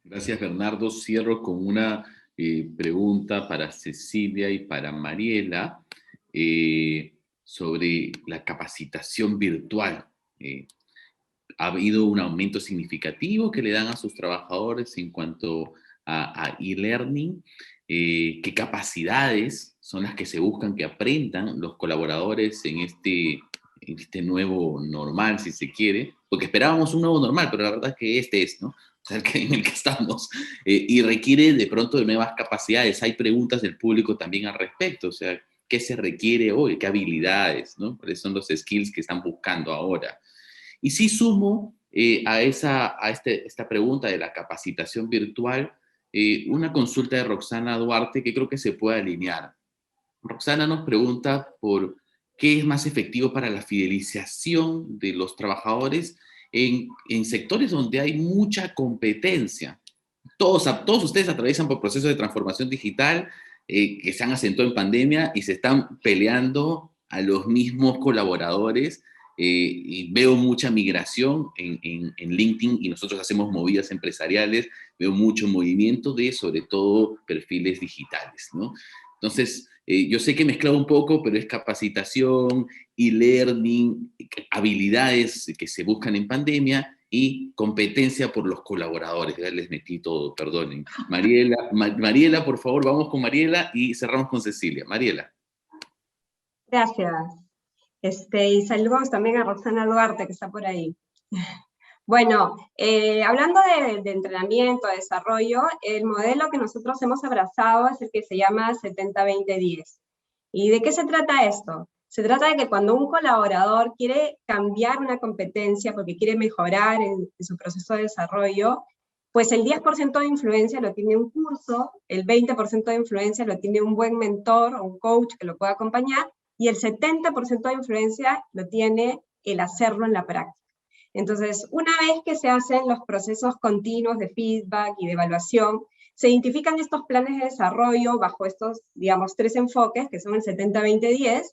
Gracias, Bernardo. Cierro con una pregunta para Cecilia y para Mariela sobre la capacitación virtual. ¿Ha habido un aumento significativo que le dan a sus trabajadores en cuanto a e-learning? ¿Qué capacidades son las que se buscan que aprendan los colaboradores en este nuevo normal, si se quiere? Porque esperábamos un nuevo normal, pero la verdad es que este es, ¿no? O sea, en el que estamos. Y requiere de pronto de nuevas capacidades. Hay preguntas del público también al respecto. O sea, ¿qué se requiere hoy? ¿Qué habilidades, ¿no? ¿Cuáles son los skills que están buscando ahora? Y sí sumo a esta pregunta de la capacitación virtual, una consulta de Roxana Duarte que creo que se puede alinear. Roxana nos pregunta por qué es más efectivo para la fidelización de los trabajadores en sectores donde hay mucha competencia. Todos ustedes atraviesan por procesos de transformación digital que se han acentuado en pandemia y se están peleando a los mismos colaboradores. Y veo mucha migración en LinkedIn, y nosotros hacemos movidas empresariales, veo mucho movimiento de, sobre todo, perfiles digitales, ¿no? Entonces, yo sé que he mezclado un poco, pero es capacitación, e-learning, habilidades que se buscan en pandemia y competencia por los colaboradores. Ya les metí todo, perdonen. Mariela, por favor, vamos con Mariela y cerramos con Cecilia. Mariela. Gracias. Y saludos también a Roxana Duarte, que está por ahí. Bueno, hablando de entrenamiento, de desarrollo, el modelo que nosotros hemos abrazado es el que se llama 70-20-10. ¿Y de qué se trata esto? Se trata de que cuando un colaborador quiere cambiar una competencia porque quiere mejorar en su proceso de desarrollo, pues el 10% de influencia lo tiene un curso, el 20% de influencia lo tiene un buen mentor o un coach que lo pueda acompañar, y el 70% de influencia lo tiene el hacerlo en la práctica. Entonces, una vez que se hacen los procesos continuos de feedback y de evaluación, Se identifican estos planes de desarrollo bajo estos, digamos, 3 enfoques, que son el 70-20-10,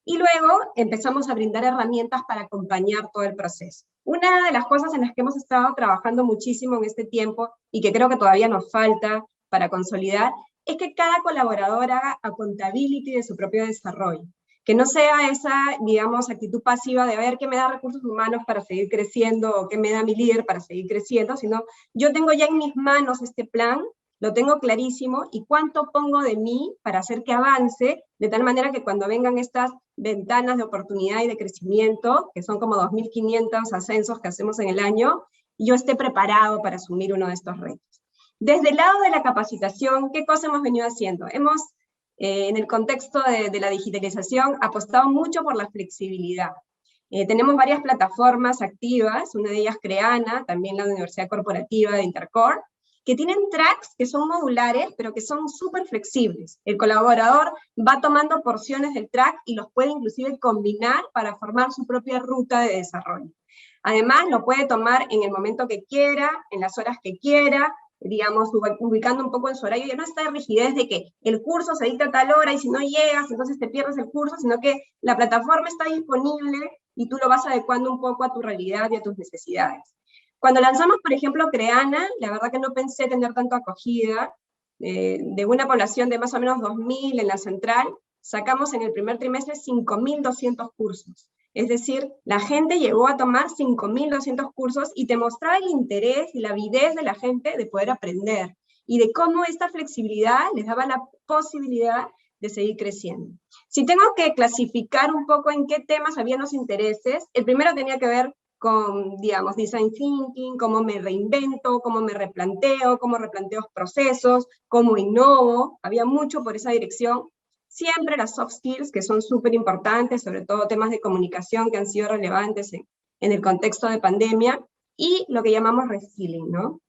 y luego empezamos a brindar herramientas para acompañar todo el proceso. Una de las cosas en las que hemos estado trabajando muchísimo en este tiempo, y que creo que todavía nos falta para consolidar, es que cada colaborador haga accountability de su propio desarrollo. Que no sea esa, digamos, actitud pasiva de ver qué me da recursos humanos para seguir creciendo, o qué me da mi líder para seguir creciendo, sino yo tengo ya en mis manos este plan, lo tengo clarísimo, y cuánto pongo de mí para hacer que avance, de tal manera que cuando vengan estas ventanas de oportunidad y de crecimiento, que son como 2.500 ascensos que hacemos en el año, yo esté preparado para asumir uno de estos retos. Desde el lado de la capacitación, ¿qué cosa hemos venido haciendo? Hemos, en el contexto de la digitalización, apostado mucho por la flexibilidad. Tenemos varias plataformas activas, una de ellas Creana, también la Universidad Corporativa de Intercorp, que tienen tracks que son modulares, pero que son súper flexibles. El colaborador va tomando porciones del track y los puede inclusive combinar para formar su propia ruta de desarrollo. Además, lo puede tomar en el momento que quiera, en las horas que quiera, digamos, ubicando un poco en su horario. Ya no está de rigidez de que el curso se dicta a tal hora y si no llegas, entonces te pierdes el curso, sino que la plataforma está disponible y tú lo vas adecuando un poco a tu realidad y a tus necesidades. Cuando lanzamos, por ejemplo, Creana, la verdad que no pensé tener tanta acogida. De una población de más o menos 2.000 en la central, sacamos en el primer trimestre 5.200 cursos. Es decir, la gente llegó a tomar 5.200 cursos y te mostraba el interés y la avidez de la gente de poder aprender y de cómo esta flexibilidad les daba la posibilidad de seguir creciendo. Si tengo que clasificar un poco en qué temas habían los intereses, el primero tenía que ver con, digamos, design thinking, cómo me reinvento, cómo me replanteo, cómo replanteo procesos, cómo innovo, había mucho por esa dirección. Siempre las soft skills, que son súper importantes, sobre todo temas de comunicación que han sido relevantes en el contexto de pandemia, y lo que llamamos reskilling, ¿no?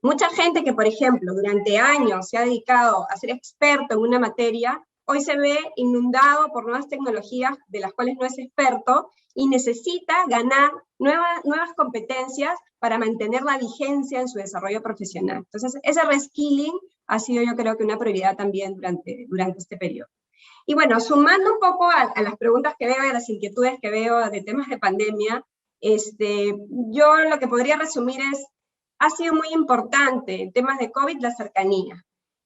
Mucha gente que, por ejemplo, durante años se ha dedicado a ser experto en una materia, hoy se ve inundado por nuevas tecnologías de las cuales no es experto, y necesita ganar nuevas competencias para mantener la vigencia en su desarrollo profesional. Entonces, ese reskilling ha sido, yo creo, que una prioridad también durante este periodo. Y bueno, sumando un poco a las preguntas que veo y a las inquietudes que veo de temas de pandemia, yo lo que podría resumir es, ha sido muy importante en temas de COVID la cercanía.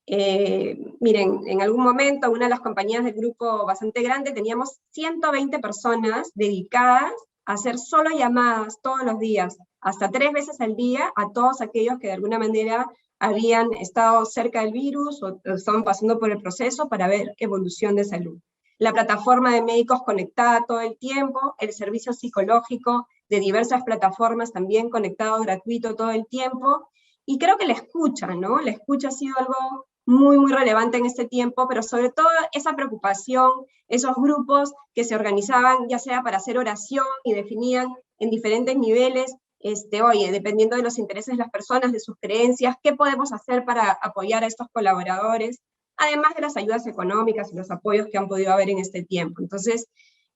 Miren, en algún momento una de las compañías del grupo bastante grande teníamos 120 personas dedicadas a hacer solo llamadas todos los días, hasta 3 veces al día, a todos aquellos que de alguna manera habían estado cerca del virus o estaban pasando por el proceso para ver evolución de salud. La plataforma de médicos conectada todo el tiempo, el servicio psicológico de diversas plataformas también conectado gratuito todo el tiempo, y creo que la escucha, ¿no? La escucha ha sido algo muy, muy relevante en este tiempo, pero sobre todo esa preocupación, esos grupos que se organizaban ya sea para hacer oración y definían en diferentes niveles, oye, dependiendo de los intereses de las personas, de sus creencias, ¿qué podemos hacer para apoyar a estos colaboradores? Además de las ayudas económicas y los apoyos que han podido haber en este tiempo. Entonces,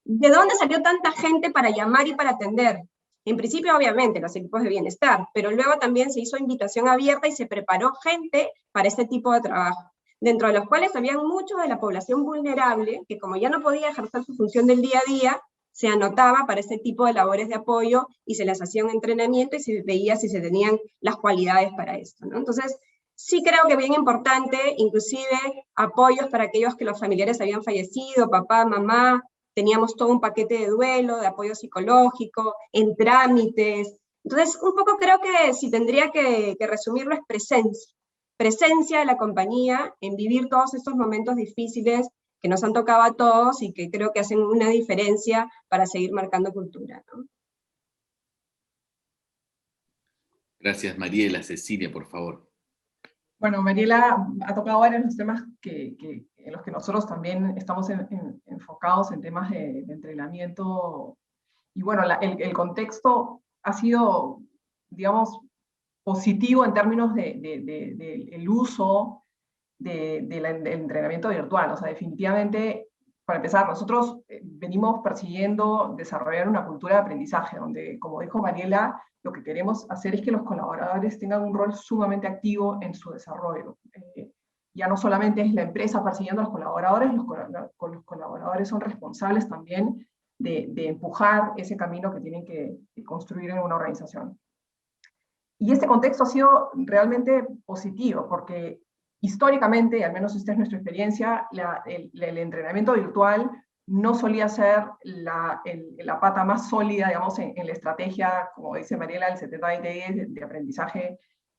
¿de dónde salió tanta gente para llamar y para atender? En principio, obviamente, los equipos de bienestar, pero luego también se hizo invitación abierta y se preparó gente para este tipo de trabajo, dentro de los cuales había muchos de la población vulnerable, que como ya no podía ejercer su función del día a día, se anotaba para este tipo de labores de apoyo y se les hacía un entrenamiento y se veía si se tenían las cualidades para esto, ¿no? Entonces, sí creo que bien importante, inclusive apoyos para aquellos que los familiares habían fallecido, papá, mamá, teníamos todo un paquete de duelo, de apoyo psicológico, en trámites. Entonces, un poco creo que si tendría que resumirlo es presencia. Presencia de la compañía en vivir todos estos momentos difíciles que nos han tocado a todos y que creo que hacen una diferencia para seguir marcando cultura, ¿no? Gracias, Mariela. Cecilia, por favor. Bueno, Mariela ha tocado varios de los temas en los que nosotros también estamos enfocados en temas de entrenamiento. Y bueno, el contexto ha sido, digamos, positivo en términos del uso del entrenamiento virtual. O sea, definitivamente para empezar, nosotros venimos persiguiendo desarrollar una cultura de aprendizaje, donde, como dijo Mariela, lo que queremos hacer es que los colaboradores tengan un rol sumamente activo en su desarrollo. Ya no solamente es la empresa persiguiendo a los colaboradores colaboradores son responsables también de empujar ese camino que tienen que construir en una organización. Y este contexto ha sido realmente positivo, porque históricamente, al menos esta es nuestra experiencia, el entrenamiento virtual no solía ser la pata más sólida, digamos, en la estrategia, como dice Mariela, el 70-20-10 de aprendizaje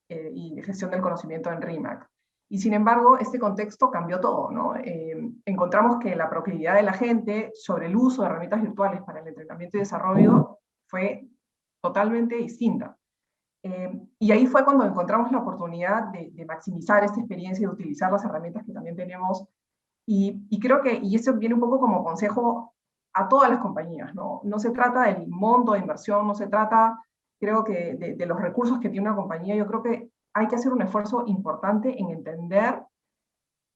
y de gestión del conocimiento en RIMAC. Y sin embargo, este contexto cambió todo, ¿no? Encontramos que la proclividad de la gente sobre el uso de herramientas virtuales para el entrenamiento y desarrollo fue totalmente distinta. Y ahí fue cuando encontramos la oportunidad de maximizar esta experiencia y de utilizar las herramientas que también tenemos. Y creo que, y eso viene un poco como consejo a todas las compañías, ¿no? No se trata del monto de inversión, no se trata, creo que, de los recursos que tiene una compañía. Yo creo que hay que hacer un esfuerzo importante en entender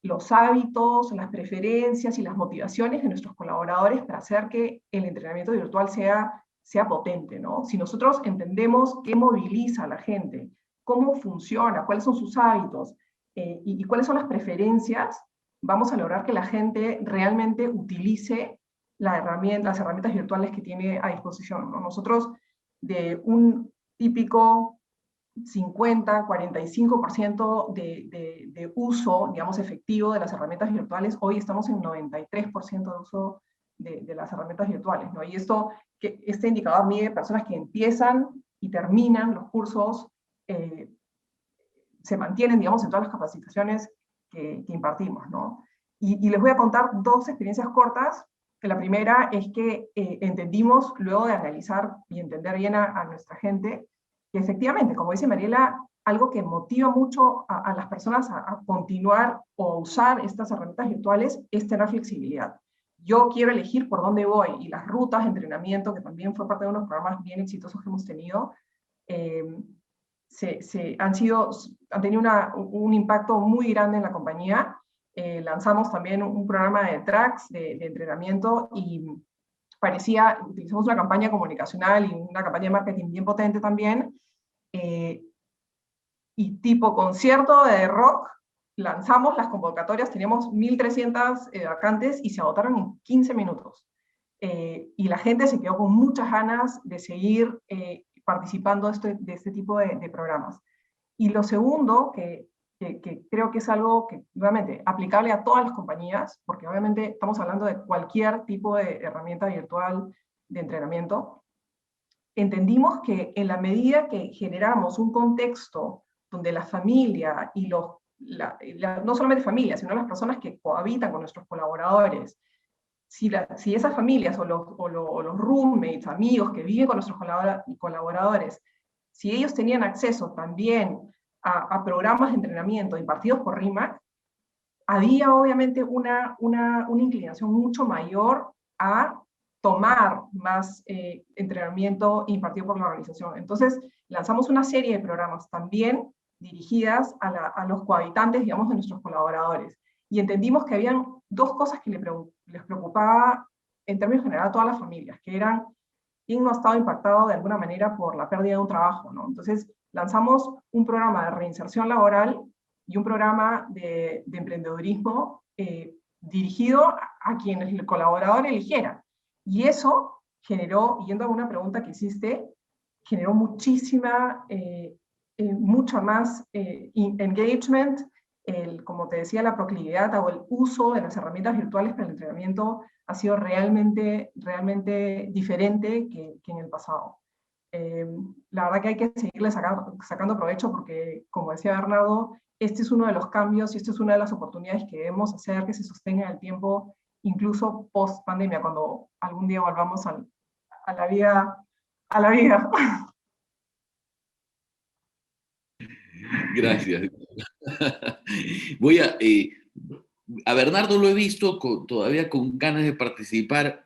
los hábitos, las preferencias y las motivaciones de nuestros colaboradores para hacer que el entrenamiento virtual sea potente, ¿no? Si nosotros entendemos qué moviliza a la gente, cómo funciona, cuáles son sus hábitos y cuáles son las preferencias, vamos a lograr que la gente realmente utilice las herramientas virtuales que tiene a disposición, ¿no? Nosotros, de un típico 50-45% de uso, digamos, efectivo de las herramientas virtuales, hoy estamos en 93% de uso de las herramientas virtuales, ¿no? Y este indicador mide personas que empiezan y terminan los cursos, se mantienen, digamos, en todas las capacitaciones que impartimos, ¿no? Y les voy a contar dos experiencias cortas. La primera es que entendimos, luego de analizar y entender bien a nuestra gente, que efectivamente, como dice Mariela, algo que motiva mucho a las personas a continuar o a usar estas herramientas virtuales es tener flexibilidad. Yo quiero elegir por dónde voy, y las rutas de entrenamiento, que también fue parte de unos programas bien exitosos que hemos tenido, han tenido un impacto muy grande en la compañía. Lanzamos también un programa de tracks de entrenamiento y utilizamos una campaña comunicacional y una campaña de marketing bien potente también, y tipo concierto de rock, lanzamos las convocatorias, teníamos 1.300 vacantes y se agotaron en 15 minutos. Y la gente se quedó con muchas ganas de seguir participando de este tipo de programas. Y lo segundo, que creo que es algo que, nuevamente, aplicable a todas las compañías, porque obviamente estamos hablando de cualquier tipo de herramienta virtual de entrenamiento, entendimos que en la medida que generamos un contexto donde la familia y no solamente familia, sino las personas que cohabitan con nuestros colaboradores, si esas familias o los roommates, amigos que viven con nuestros colaboradores, si ellos tenían acceso también a programas de entrenamiento impartidos por RIMAC, había obviamente una inclinación mucho mayor a tomar más entrenamiento impartido por la organización. Entonces, lanzamos una serie de programas también dirigidas a los cohabitantes, digamos, de nuestros colaboradores. Y entendimos que habían dos cosas que les preocupaba en términos generales a todas las familias, que eran quién no ha estado impactado de alguna manera por la pérdida de un trabajo, ¿no? Entonces, lanzamos un programa de reinserción laboral y un programa de emprendedurismo dirigido a quienes el colaborador eligiera. Y eso generó, yendo a una pregunta que hiciste, generó mucha más engagement, como te decía, la proclividad o el uso de las herramientas virtuales para el entrenamiento ha sido realmente diferente que en el pasado. La verdad que hay que seguirle sacando provecho porque, como decía Bernardo, este es uno de los cambios y esta es una de las oportunidades que debemos hacer que se sostenga en el tiempo, incluso post pandemia, cuando algún día volvamos a la vida. Gracias. A Bernardo lo he visto todavía con ganas de participar,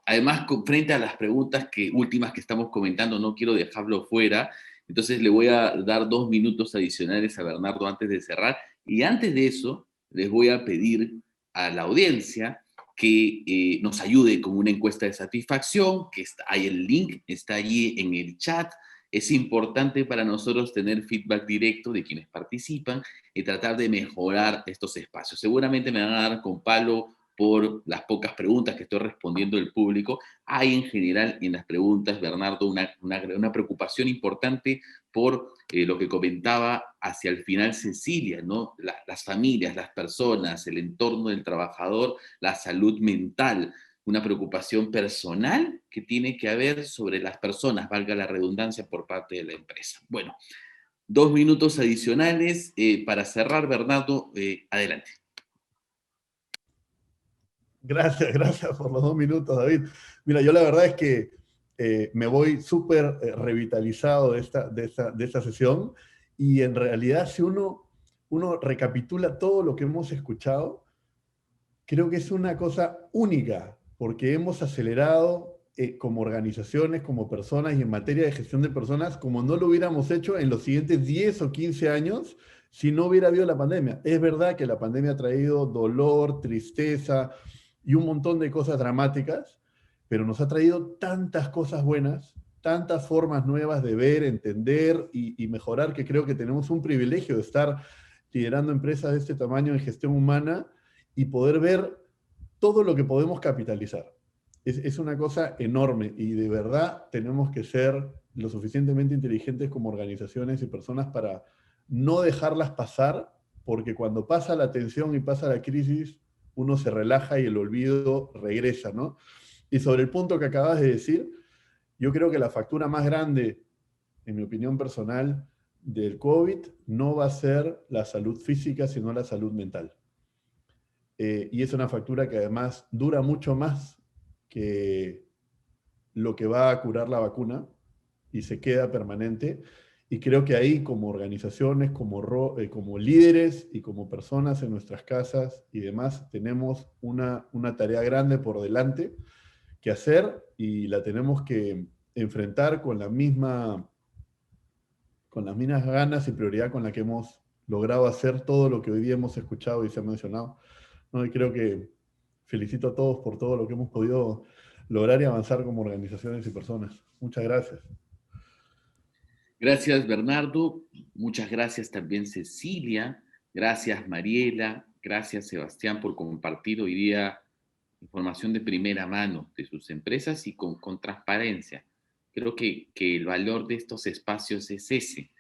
además frente a las preguntas últimas que estamos comentando, no quiero dejarlo fuera, entonces le voy a dar 2 minutos adicionales a Bernardo antes de cerrar, y antes de eso les voy a pedir a la audiencia que nos ayude con una encuesta de satisfacción, que hay el link, está allí en el chat. Es importante para nosotros tener feedback directo de quienes participan y tratar de mejorar estos espacios. Seguramente me van a dar con palo por las pocas preguntas que estoy respondiendo del público. Hay en general en las preguntas, Bernardo, una preocupación importante por lo que comentaba hacia el final Cecilia, ¿no? Las familias, las personas, el entorno del trabajador, la salud mental, una preocupación personal que tiene que haber sobre las personas, valga la redundancia, por parte de la empresa. Bueno, 2 minutos adicionales para cerrar, Bernardo, adelante. Gracias por los 2 minutos, David. Mira, yo la verdad es que me voy súper revitalizado de esta sesión, y en realidad si uno recapitula todo lo que hemos escuchado, creo que es una cosa única, porque hemos acelerado como organizaciones, como personas y en materia de gestión de personas, como no lo hubiéramos hecho en los siguientes 10 o 15 años si no hubiera habido la pandemia. Es verdad que la pandemia ha traído dolor, tristeza y un montón de cosas dramáticas, pero nos ha traído tantas cosas buenas, tantas formas nuevas de ver, entender y mejorar, que creo que tenemos un privilegio de estar liderando empresas de este tamaño en gestión humana y poder ver todo lo que podemos capitalizar. Es una cosa enorme, y de verdad tenemos que ser lo suficientemente inteligentes como organizaciones y personas para no dejarlas pasar, porque cuando pasa la tensión y pasa la crisis, uno se relaja y el olvido regresa, ¿no? Y sobre el punto que acabas de decir, yo creo que la factura más grande, en mi opinión personal, del COVID no va a ser la salud física, sino la salud mental. Y es una factura que además dura mucho más que lo que va a curar la vacuna, y se queda permanente. Y creo que ahí, como organizaciones, como líderes y como personas en nuestras casas y demás, tenemos una tarea grande por delante que hacer, y la tenemos que enfrentar con las mismas ganas y prioridad con la que hemos logrado hacer todo lo que hoy día hemos escuchado y se ha mencionado, ¿no? Y creo que felicito a todos por todo lo que hemos podido lograr y avanzar como organizaciones y personas. Muchas gracias. Gracias, Bernardo. Muchas gracias también, Cecilia. Gracias, Mariela. Gracias, Sebastián, por compartir hoy día información de primera mano de sus empresas y con transparencia. Creo que el valor de estos espacios es ese,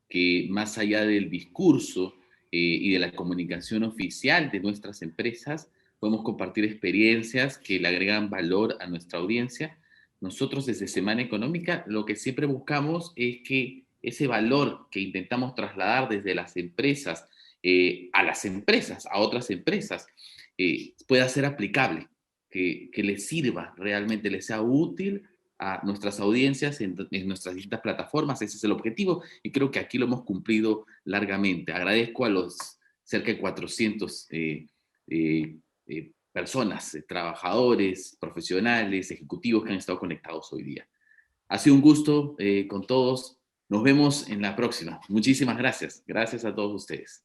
que más allá del discurso y de la comunicación oficial de nuestras empresas, podemos compartir experiencias que le agregan valor a nuestra audiencia. Nosotros desde Semana Económica lo que siempre buscamos es que ese valor que intentamos trasladar desde las empresas a las empresas, a otras empresas, pueda ser aplicable, que les sirva realmente, les sea útil a nuestras audiencias en nuestras distintas plataformas. Ese es el objetivo y creo que aquí lo hemos cumplido largamente. Agradezco a los cerca de 400 personas, trabajadores, profesionales, ejecutivos que han estado conectados hoy día. Ha sido un gusto con todos. Nos vemos en la próxima. Muchísimas gracias. Gracias a todos ustedes.